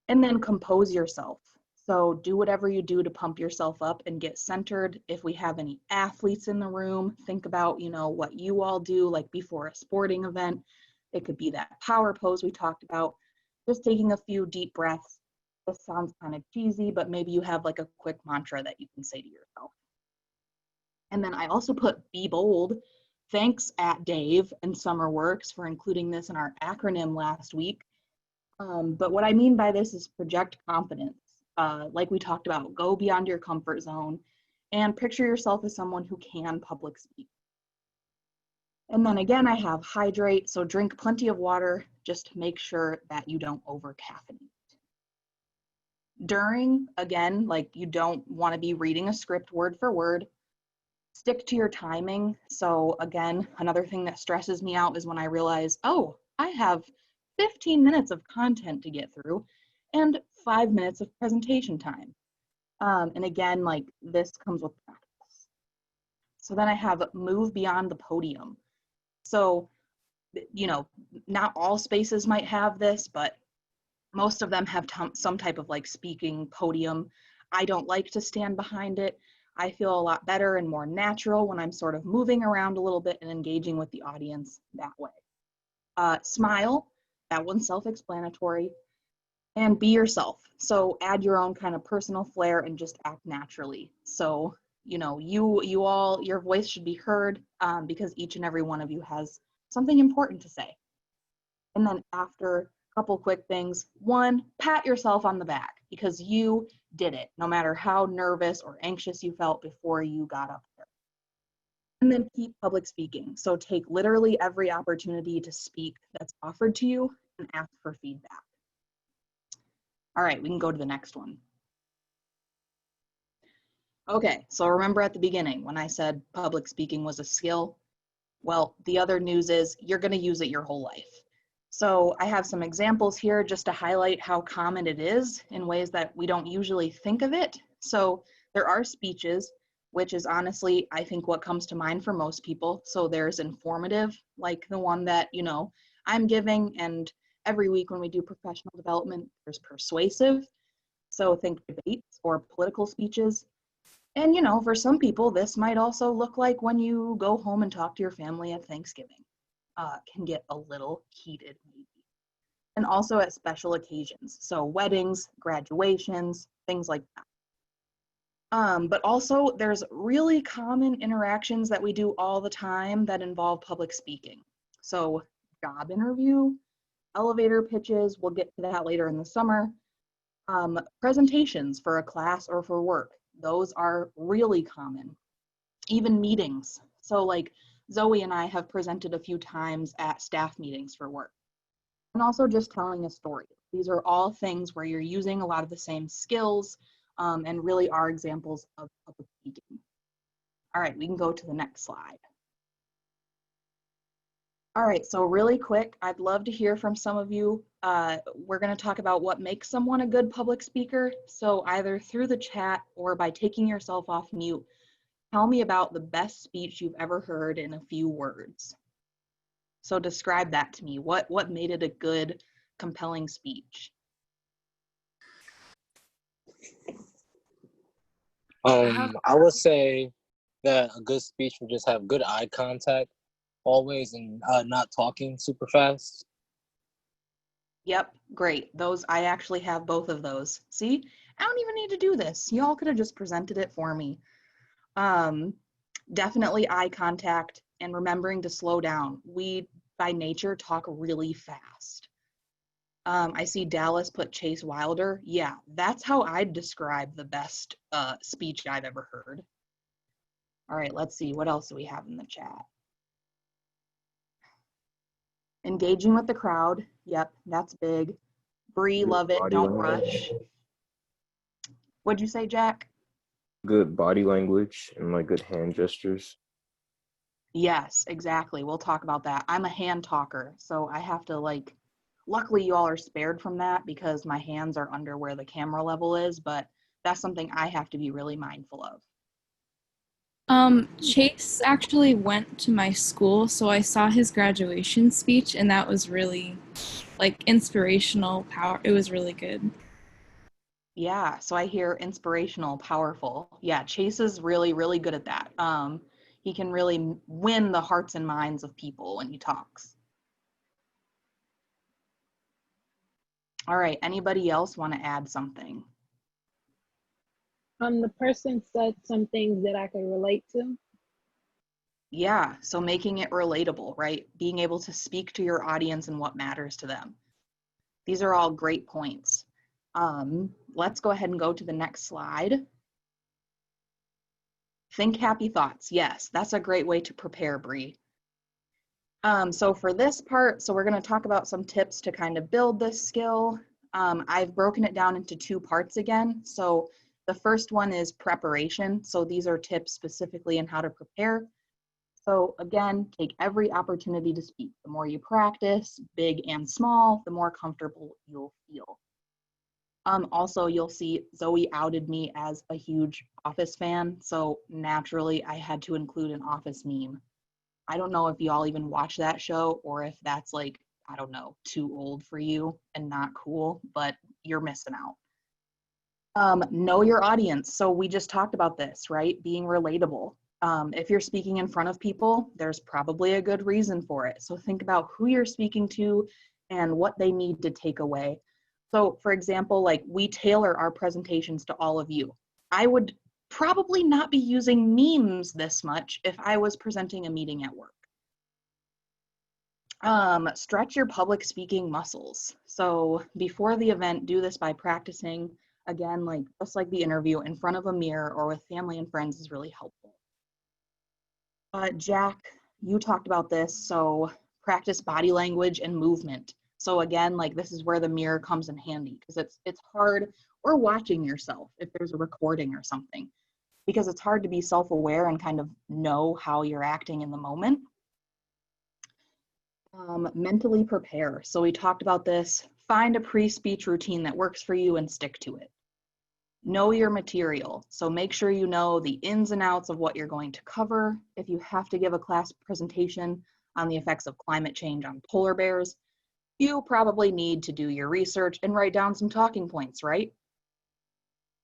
And then compose yourself. So do whatever you do to pump yourself up and get centered. If we have any athletes in the room, think about, you know, what you all do like before a sporting event. It could be that power pose we talked about, just taking a few deep breaths. This sounds kind of cheesy, but maybe you have like a quick mantra that you can say to yourself. And then I also put be bold. Thanks at Dave and SummerWorks for including this in our acronym last week. But what I mean by this is project confidence. Like we talked about, go beyond your comfort zone and picture yourself as someone who can public speak. And then again, I have hydrate, so drink plenty of water, just make sure that you don't over caffeinate. During, again, like you don't want to be reading a script word for word, stick to your timing. So again, another thing that stresses me out is when I realize, oh, I have 15 minutes of content to get through and 5 minutes of presentation time. And again, like this comes with practice. So then I have move beyond the podium. So, you know, not all spaces might have this, but most of them have some type of like speaking podium. I don't like to stand behind it. I feel a lot better and more natural when I'm sort of moving around a little bit and engaging with the audience that way. Smile, that one's self-explanatory. And be yourself. So add your own kind of personal flair and just act naturally. So, you know, you all, your voice should be heard because each and every one of you has something important to say. And then after, a couple quick things. One, pat yourself on the back because you did it, no matter how nervous or anxious you felt before you got up there. And then keep public speaking. So take literally every opportunity to speak that's offered to you and ask for feedback. All right, we can go to the next one. Okay, so remember at the beginning when I said public speaking was a skill? Well, the other news is you're going to use it your whole life. So I have some examples here just to highlight how common it is in ways that we don't usually think of it. So there are speeches, which is honestly, I think, what comes to mind for most people. So there's informative, like the one that, you know, I'm giving, and every week when we do professional development, there's persuasive. So think debates or political speeches. And, you know, for some people, this might also look like when you go home and talk to your family at Thanksgiving. Can get a little heated maybe. And also at special occasions. So weddings, graduations, things like that. But also there's really common interactions that we do all the time that involve public speaking. So job interview, elevator pitches, we'll get to that later in the summer. Presentations for a class or for work, those are really common. Even meetings. So like Zoe and I have presented a few times at staff meetings for work. And also just telling a story. These are all things where you're using a lot of the same skills and really are examples of public speaking. All right, we can go to the next slide. All right, so really quick, I'd love to hear from some of you. We're going to talk about what makes someone a good public speaker. So either through the chat or by taking yourself off mute, tell me about the best speech you've ever heard in a few words. So describe that to me. What made it a good, compelling speech? I would say that a good speech would just have good eye contact always and not talking super fast. Yep, great. Those, I actually have both of those. See, I don't even need to do this. Y'all could have just presented it for me. Definitely eye contact and remembering to slow down. We, by nature, talk really fast. I see Dallas put Chase Wilder. Yeah, that's how I'd describe the best speech I've ever heard. All right, let's see. What else do we have in the chat? Engaging with the crowd. Yep, that's big. Bree, love it. Don't rush. What'd you say, Jack? Good body language and like good hand gestures. Yes, exactly. We'll talk about that. I'm a hand talker, so I have to like, luckily you all are spared from that because my hands are under where the camera level is, but that's something I have to be really mindful of. Chase actually went to my school, so I saw his graduation speech, and that was really, like, inspirational power. It was really good. Yeah, so I hear inspirational, powerful. Yeah, Chase is really, really good at that. He can really win the hearts and minds of people when he talks. All right, anybody else want to add something? The person said some things that I could relate to. Yeah, so making it relatable, right? Being able to speak to your audience and what matters to them. These are all great points. Let's go ahead and go to the next slide. Think happy thoughts. Yes, that's a great way to prepare, Bree. So for this part, so we're going to talk about some tips to kind of build this skill. I've broken it down into two parts again. So the first one is preparation. So these are tips specifically on how to prepare. So again, take every opportunity to speak. The more you practice, big and small, the more comfortable you'll feel. Also, you'll see Zoe outed me as a huge Office fan, so naturally I had to include an Office meme. I don't know if y'all even watch that show or if that's like, I don't know, too old for you and not cool, but you're missing out. Know your audience. So we just talked about this, right? Being relatable. If you're speaking in front of people, there's probably a good reason for it. So think about who you're speaking to and what they need to take away. So for example, like we tailor our presentations to all of you. I would probably not be using memes this much if I was presenting a meeting at work. Stretch your public speaking muscles. So before the event, do this by practicing, again, like just like the interview, in front of a mirror or with family and friends is really helpful. Jack, you talked about this, so practice body language and movement. So again, like this is where the mirror comes in handy because it's hard, or watching yourself if there's a recording or something, because it's hard to be self-aware and kind of know how you're acting in the moment. Mentally prepare. So we talked about this. Find a pre-speech routine that works for you and stick to it. Know your material. So make sure you know the ins and outs of what you're going to cover. If you have to give a class presentation on the effects of climate change on polar bears, you probably need to do your research and write down some talking points, right?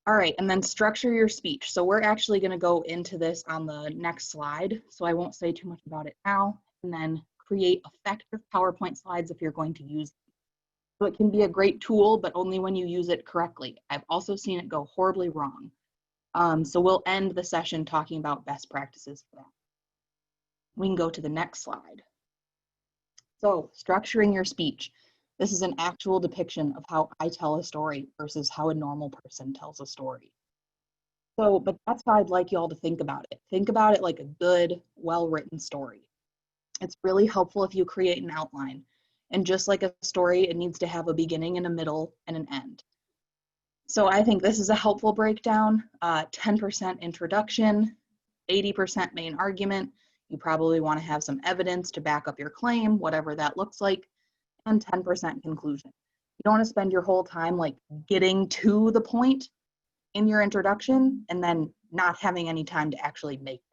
All right, and then structure your speech. So we're actually going to go into this on the next slide, so I won't say too much about it now. And then create effective PowerPoint slides if you're going to use them. So it can be a great tool, but only when you use it correctly. I've also seen it go horribly wrong. So we'll end the session talking about best practices for that. We can go to the next slide. So structuring your speech. This is an actual depiction of how I tell a story versus how a normal person tells a story. So, but that's how I'd like you all to think about it. Think about it like a good, well-written story. It's really helpful if you create an outline. And just like a story, it needs to have a beginning and a middle and an end. So I think this is a helpful breakdown. 10% introduction, 80% main argument. You probably want to have some evidence to back up your claim, whatever that looks like, and 10% conclusion. You don't want to spend your whole time like getting to the point in your introduction and then not having any time to actually make it.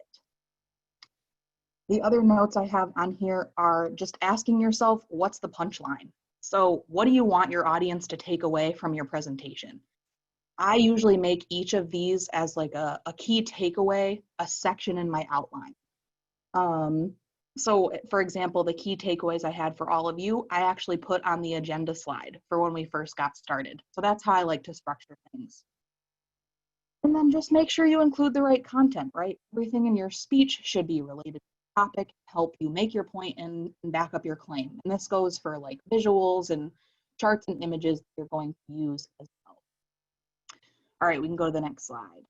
The other notes I have on here are just asking yourself, what's the punchline? So what do you want your audience to take away from your presentation? I usually make each of these as like a key takeaway, a section in my outline. So for example, the key takeaways I had for all of you, I actually put on the agenda slide for when we first got started. So that's how I like to structure things. And then just make sure you include the right content, right? Everything in your speech should be related to the topic, help you make your point and back up your claim. And this goes for like visuals and charts and images you're going to use as well. All right, we can go to the next slide.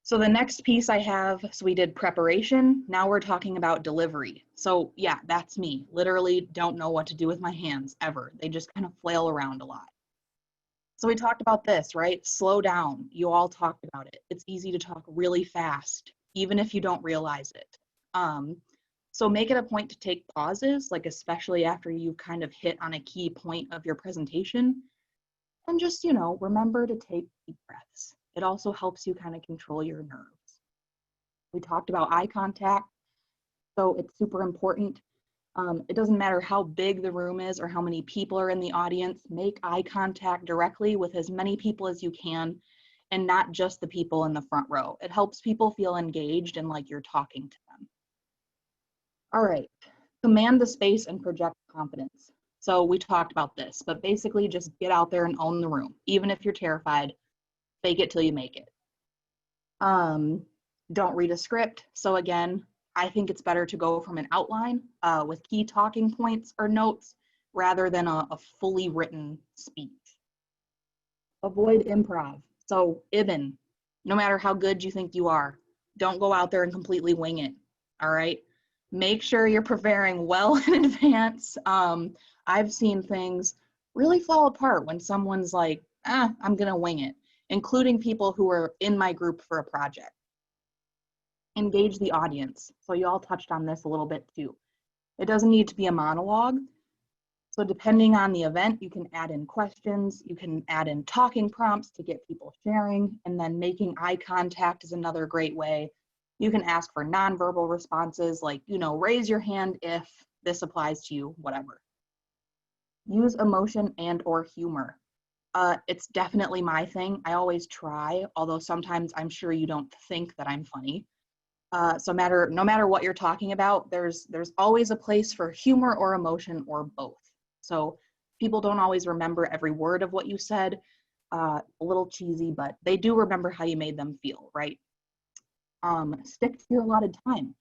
So the next piece I have, so we did preparation, now we're talking about delivery. So yeah, that's me. Literally don't know what to do with my hands ever. They just kind of flail around a lot. So we talked about this, right? Slow down. You all talked about it. It's easy to talk really fast, even if you don't realize it. So make it a point to take pauses, like especially after you kind of hit on a key point of your presentation. And just, you know, remember to take deep breaths. It also helps you kind of control your nerves. We talked about eye contact, so it's super important. It doesn't matter how big the room is or how many people are in the audience, make eye contact directly with as many people as you can and not just the people in the front row. It helps people feel engaged and like you're talking to them. All right, command the space and project confidence. So we talked about this, but basically just get out there and own the room. Even if you're terrified, fake it till you make it. Don't read a script. So again, I think it's better to go from an outline with key talking points or notes rather than a fully written speech. Avoid improv. So Ibn, no matter how good you think you are, don't go out there and completely wing it, all right? Make sure you're preparing well in advance. I've seen things really fall apart when someone's like, I'm gonna wing it, including people who are in my group for a project. Engage the audience. So you all touched on this a little bit too. It doesn't need to be a monologue. So depending on the event, you can add in questions, you can add in talking prompts to get people sharing, and then making eye contact is another great way. You can ask for nonverbal responses like, you know, raise your hand if this applies to you, whatever. Use emotion and or humor. It's definitely my thing. I always try, although sometimes I'm sure you don't think that I'm funny. So no matter what you're talking about, there's always a place for humor or emotion or both. So people don't always remember every word of what you said. A little cheesy, but they do remember how you made them feel, right? Stick to your allotted time,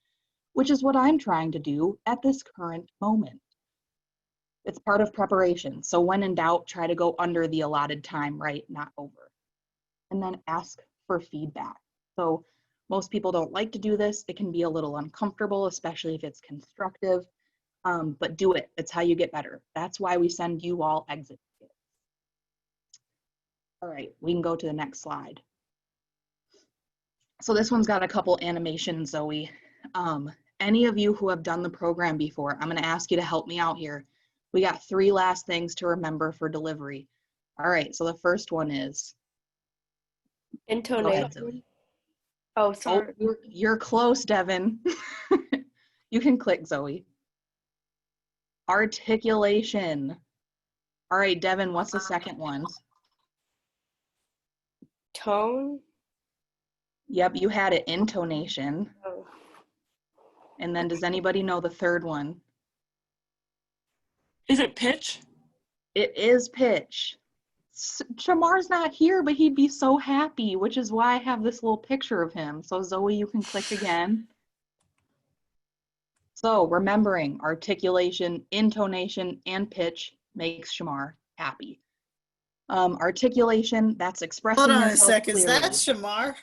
which is what I'm trying to do at this current moment. It's part of preparation. So when in doubt, try to go under the allotted time, right? Not over. And then ask for feedback. So most people don't like to do this. It can be a little uncomfortable, especially if it's constructive, but do it. It's how you get better. That's why we send you all exit tickets. All right, we can go to the next slide. So this one's got a couple animations, Zoe. And any of you who have done the program before, I'm going to ask you to help me out here. We got 3 last things to remember for delivery. All right, so the first one is go ahead, Zoe. Intonation. Oh, Oh, sorry. you're close, Devin. You can click, Zoe. Articulation. All right, Devin, what's the second one? Tone. Yep, you had it, intonation. Oh. And then does anybody know the third one? Is it pitch? It is pitch. Shamar's not here, but he'd be so happy, which is why I have this little picture of him. So Zoe, you can click again. So remembering articulation, intonation, and pitch makes Shamar happy. Articulation, that's expressing Hold on a yourself second. Is clearly. that Shamar?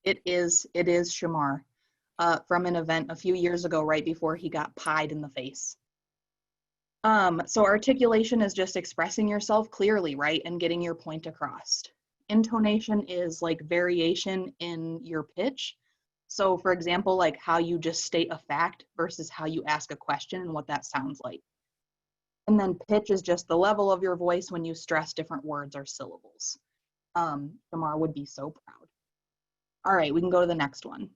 It is Shamar from an event a few years ago, right before he got pied in the face. So articulation is just expressing yourself clearly, right? And getting your point across. Intonation is like variation in your pitch. So for example, like how you just state a fact versus how you ask a question and what that sounds like. And then pitch is just the level of your voice when you stress different words or syllables. Shamar would be so proud. All right, we can go to the next one.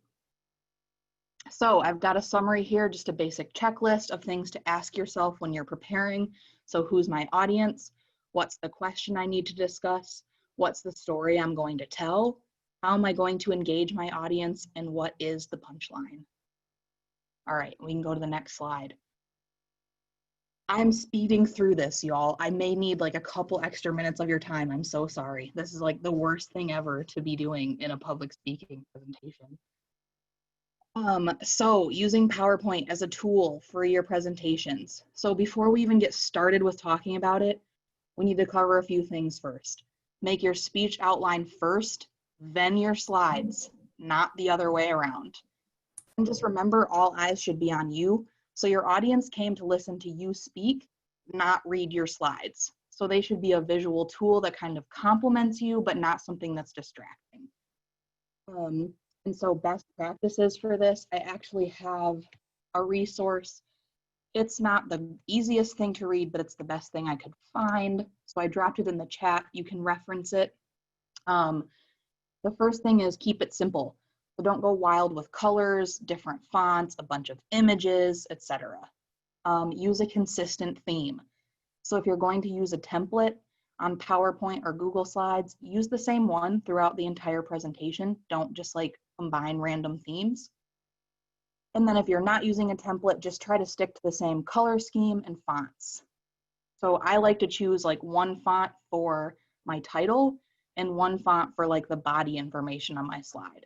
So I've got a summary here, just a basic checklist of things to ask yourself when you're preparing. So who's my audience? What's the question I need to discuss? What's the story I'm going to tell? How am I going to engage my audience? And what is the punchline? All right, we can go to the next slide. I'm speeding through this, y'all. I may need like a couple extra minutes of your time. I'm so sorry. This is like the worst thing ever to be doing in a public speaking presentation. So using PowerPoint as a tool for your presentations. So before we even get started with talking about it, we need to cover a few things first. Make your speech outline first, then your slides, not the other way around. And just remember, all eyes should be on you. So your audience came to listen to you speak, not read your slides. So they should be a visual tool that kind of complements you, but not something that's distracting. And so best practices for this, I actually have a resource. It's not the easiest thing to read, but it's the best thing I could find. So I dropped it in the chat. You can reference it. The first thing is keep it simple. So don't go wild with colors, different fonts, a bunch of images, etc. Use a consistent theme. So if you're going to use a template on PowerPoint or Google Slides, use the same one throughout the entire presentation. Don't just like combine random themes. And then if you're not using a template, just try to stick to the same color scheme and fonts. So I like to choose like one font for my title and one font for like the body information on my slide.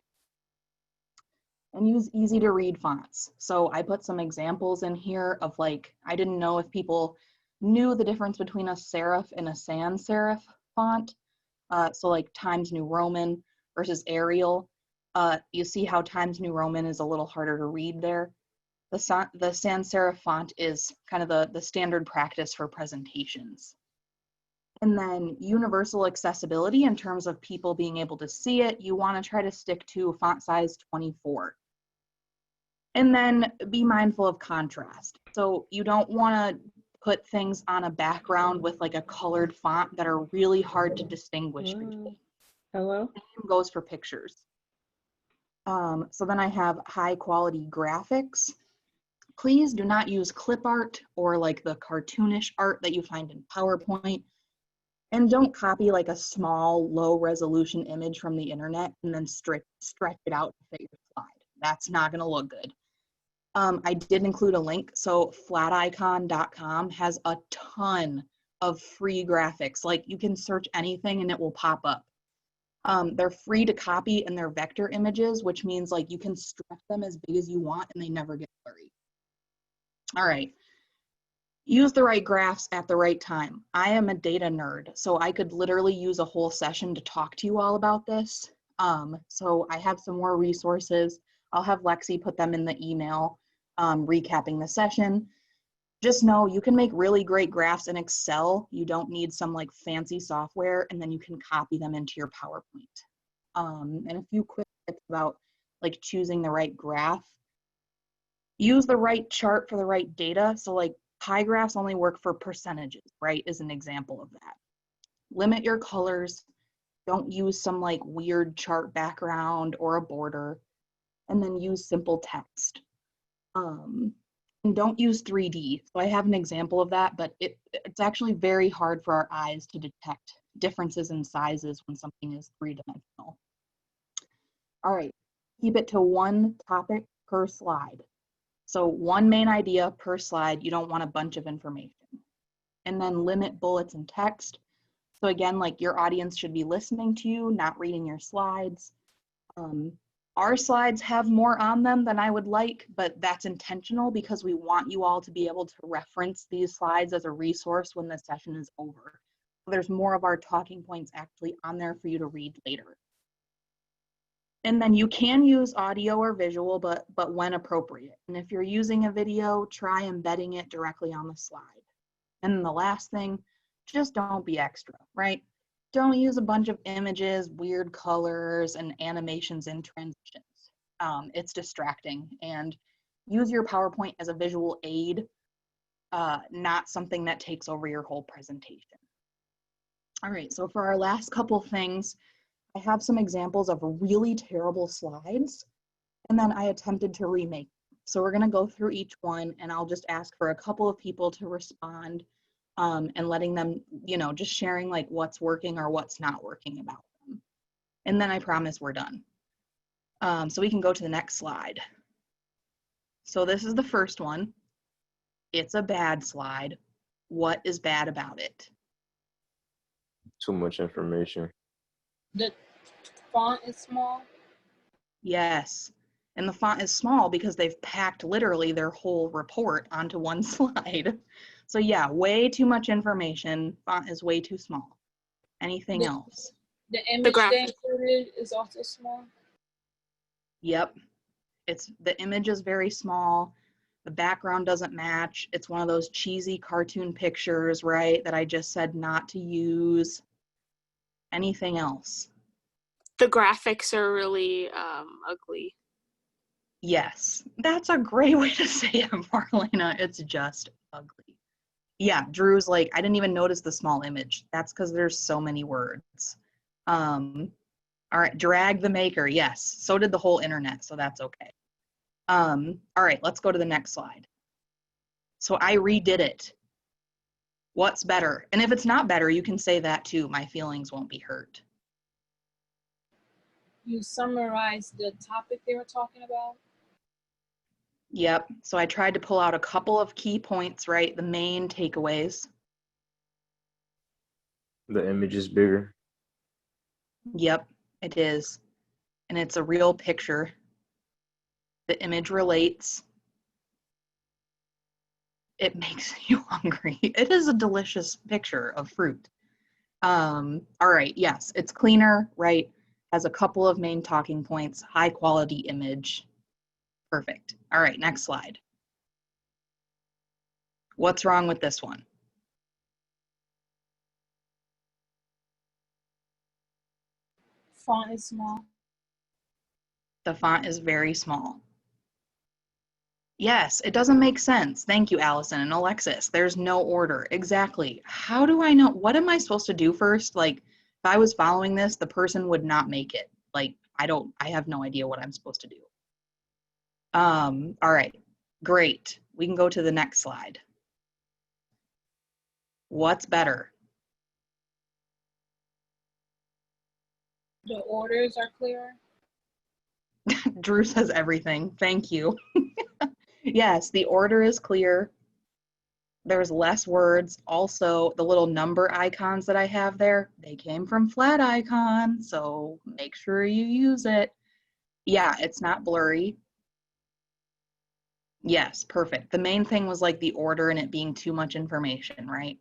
And use easy to read fonts. So I put some examples in here of like, I didn't know if people knew the difference between a serif and a sans serif font. So like Times New Roman versus Arial. You see how Times New Roman is a little harder to read there. The sans serif font is kind of the standard practice for presentations. And then universal accessibility in terms of people being able to see it, you want to try to stick to font size 24. And then be mindful of contrast. So you don't want to put things on a background with like a colored font that are really hard to distinguish between. Hello? Same goes for pictures. So then I have high quality graphics. Please do not use clip art or like the cartoonish art that you find in PowerPoint. And don't copy like a small, low resolution image from the internet and then stretch it out to fit your slide. That's not gonna look good. I did include a link. So flaticon.com has a ton of free graphics. Like you can search anything and it will pop up. They're free to copy and they're vector images, which means like you can stretch them as big as you want and they never get blurry. All right. Use the right graphs at the right time. I am a data nerd, so I could literally use a whole session to talk to you all about this. So I have some more resources. I'll have Lexi put them in the email, recapping the session. Just know you can make really great graphs in Excel. You don't need some like fancy software, and then you can copy them into your PowerPoint. And a few quick tips about like choosing the right graph. Use the right chart for the right data. So like pie graphs only work for percentages, right? Is an example of that. Limit your colors. Don't use some like weird chart background or a border. And then use simple text. And don't use 3D. So I have an example of that, but it's actually very hard for our eyes to detect differences in sizes when something is three-dimensional. All right, keep it to one topic per slide. So one main idea per slide. You don't want a bunch of information. And then limit bullets and text. So again, like your audience should be listening to you, not reading your slides. Our slides have more on them than I would like, but that's intentional because we want you all to be able to reference these slides as a resource when the session is over. So there's more of our talking points actually on there for you to read later. And then you can use audio or visual, but when appropriate. And if you're using a video, try embedding it directly on the slide. And then the last thing, just don't be extra, right? Don't use a bunch of images, weird colors, and animations in transitions. It's distracting. And use your PowerPoint as a visual aid, not something that takes over your whole presentation. All right, so for our last couple things, I have some examples of really terrible slides, and then I attempted to remake. So we're gonna go through each one, and I'll just ask for a couple of people to respond. And letting them, just sharing like what's working or what's not working about them. And then I promise we're done. So we can go to the next slide. So this is the first one. It's a bad slide. What is bad about it? Too much information. The font is small. Yes. And the font is small because they've packed literally their whole report onto one slide. So yeah, way too much information. Font is way too small. Anything else? The image they included is also small. Yep. The image is very small. The background doesn't match. It's one of those cheesy cartoon pictures, right? That I just said not to use. Anything else? The graphics are really ugly. Yes, that's a great way to say it, Marlena. It's just ugly. Yeah, Drew's like, I didn't even notice the small image. That's because there's so many words. All right, drag the maker. Yes, so did the whole internet, so that's okay. All right, let's go to the next slide. So I redid it. What's better? And if it's not better, you can say that too. My feelings won't be hurt. You summarized the topic they were talking about. Yep, so I tried to pull out a couple of key points, right? The main takeaways. The image is bigger. Yep, it is. And it's a real picture. The image relates. It makes you hungry. It is a delicious picture of fruit. All right, yes, it's cleaner, right? Has a couple of main talking points, high quality image. Perfect. All right, next slide. What's wrong with this one? Font is small. The font is very small. Yes, it doesn't make sense. Thank you, Allison and Alexis. There's no order. Exactly. How do I know? What am I supposed to do first? Like, if I was following this, the person would not make it. Like, I have no idea what I'm supposed to do. All right, great. We can go to the next slide. What's better? The orders are clearer. Drew says everything. Thank you. Yes, the order is clear. There's less words. Also, the little number icons that I have there, they came from Flat Icon, so make sure you use it. Yeah, it's not blurry. Yes, perfect. The main thing was like the order and it being too much information, right?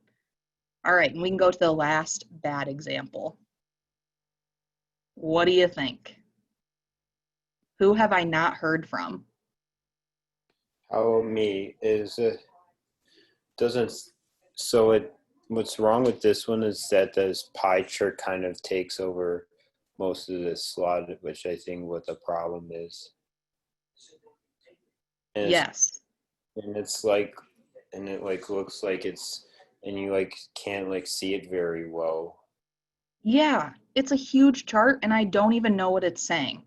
All right, and we can go to the last bad example. What do you think? Who have I not heard from? How me is what's wrong with this one is that this pie chart kind of takes over most of this slide, which I think what the problem is. And Yes. and it's like, and it like looks like it's, and you like can't like see it very well. Yeah, it's a huge chart and I don't even know what it's saying.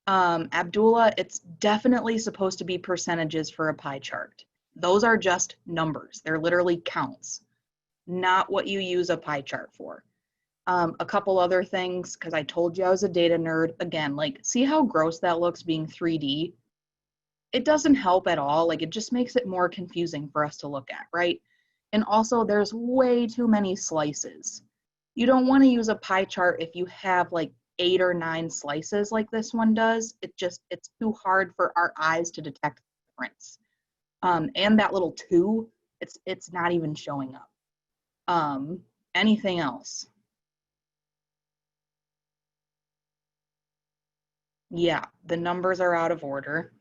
Abdullah, it's definitely supposed to be percentages for a pie chart. Those are just numbers. They're literally counts, not what you use a pie chart for. A couple other things, because I told you I was a data nerd. Again, like, see how gross that looks being 3D? It doesn't help at all. Like, it just makes it more confusing for us to look at, right? And also, there's way too many slices. You don't want to use a pie chart if you have like 8 or 9 slices like this one does. It's too hard for our eyes to detect the difference. And that little 2, it's not even showing up. Anything else? Yeah, the numbers are out of order.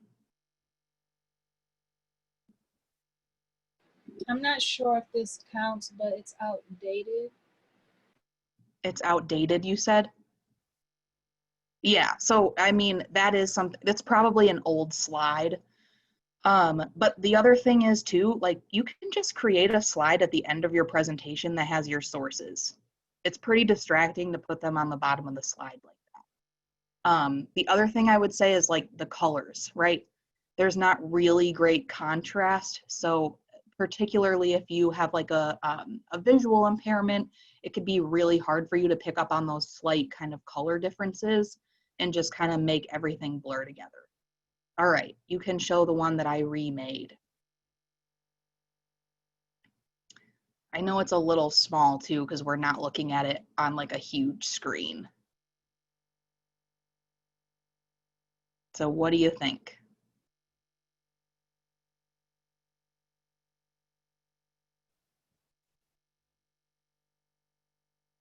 I'm not sure if this counts, but it's outdated. It's outdated, you said? Yeah, so I mean, that is something that's probably an old slide. But the other thing is too, like, you can just create a slide at the end of your presentation that has your sources. It's pretty distracting to put them on the bottom of the slide like that. The other thing I would say is like the colors, right? There's not really great contrast. So particularly if you have like a visual impairment, it could be really hard for you to pick up on those slight kind of color differences and just kind of make everything blur together. All right, you can show the one that I remade. I know it's a little small too because we're not looking at it on like a huge screen. So what do you think?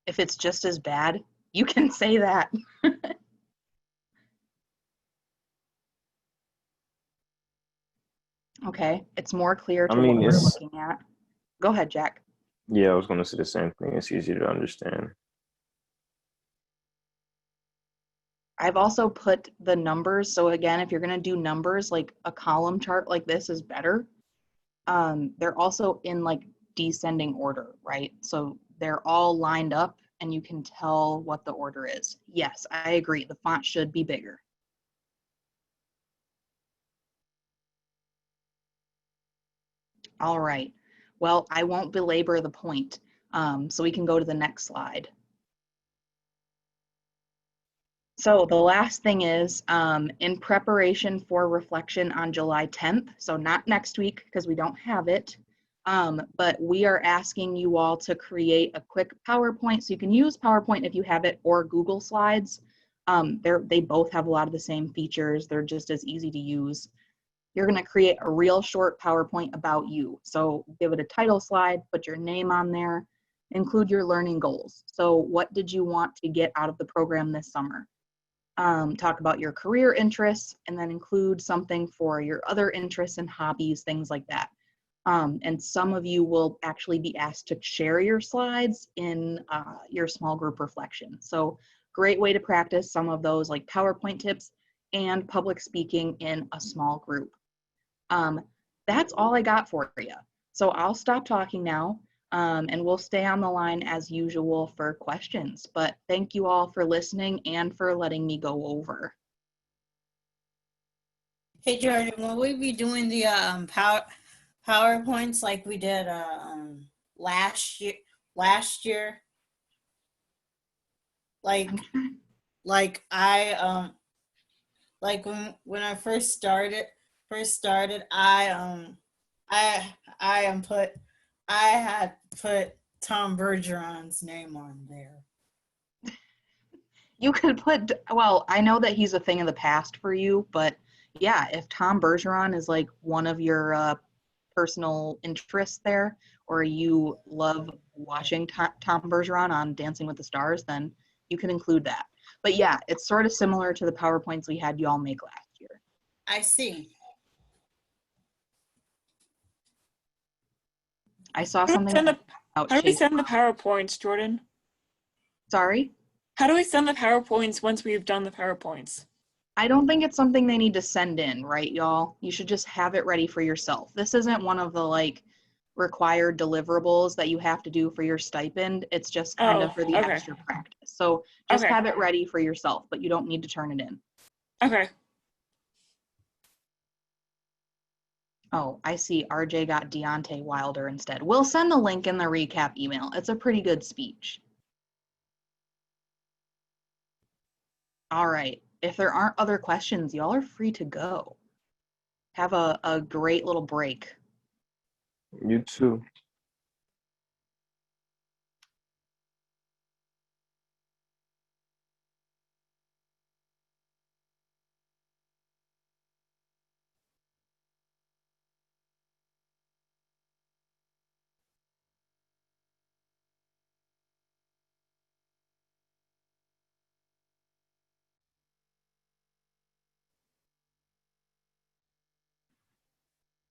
If it's just as bad, you can say that. Okay, it's more clear I to what mean, we're it's, looking at. Go ahead, Jack. yeah, I was going to say the same thing. It's easier to understand. I've also put the numbers. So again, if you're going to do numbers, like a column chart like this is better. They're also in like descending order, right? So they're all lined up and you can tell what the order is. Yes, I agree. The font should be bigger. All right. Well, I won't belabor the point. So we can go to the next slide. So the last thing is in preparation for reflection on July 10th, so not next week because we don't have it, but we are asking you all to create a quick PowerPoint. So you can use PowerPoint if you have it or Google Slides. They both have a lot of the same features. They're just as easy to use. You're going to create a real short PowerPoint about you. So give it a title slide, put your name on there, include your learning goals. So what did you want to get out of the program this summer? Talk about your career interests and then include something for your other interests and hobbies, things like that. And some of you will actually be asked to share your slides in your small group reflection. So great way to practice some of those like PowerPoint tips and public speaking in a small group. That's all I got for you. So I'll stop talking now. And we'll stay on the line as usual for questions. But thank you all for listening and for letting me go over. Hey Jordan, will we be doing the PowerPoints like we did last year? Like I like when I first started, I had put Tom Bergeron's name on there. You could put, well, I know that he's a thing of the past for you, but yeah, if Tom Bergeron is like one of your personal interests there, or you love watching Tom Bergeron on Dancing with the Stars, then you can include that. But yeah, it's sort of similar to the PowerPoints we had you all make last year. I see. I saw something about how do we send the PowerPoints, Jordan? Sorry? How do we send the PowerPoints once we've done the PowerPoints? I don't think it's something they need to send in, right, y'all? You should just have it ready for yourself. This isn't one of the like required deliverables that you have to do for your stipend. It's just kind of for the okay. extra practice. So just Okay. have it ready for yourself, but you don't need to turn it in. Okay. Oh, I see RJ got Deontay Wilder instead. We'll send the link in the recap email. It's a pretty good speech. All right. If there aren't other questions, y'all are free to go. Have a great little break. You too.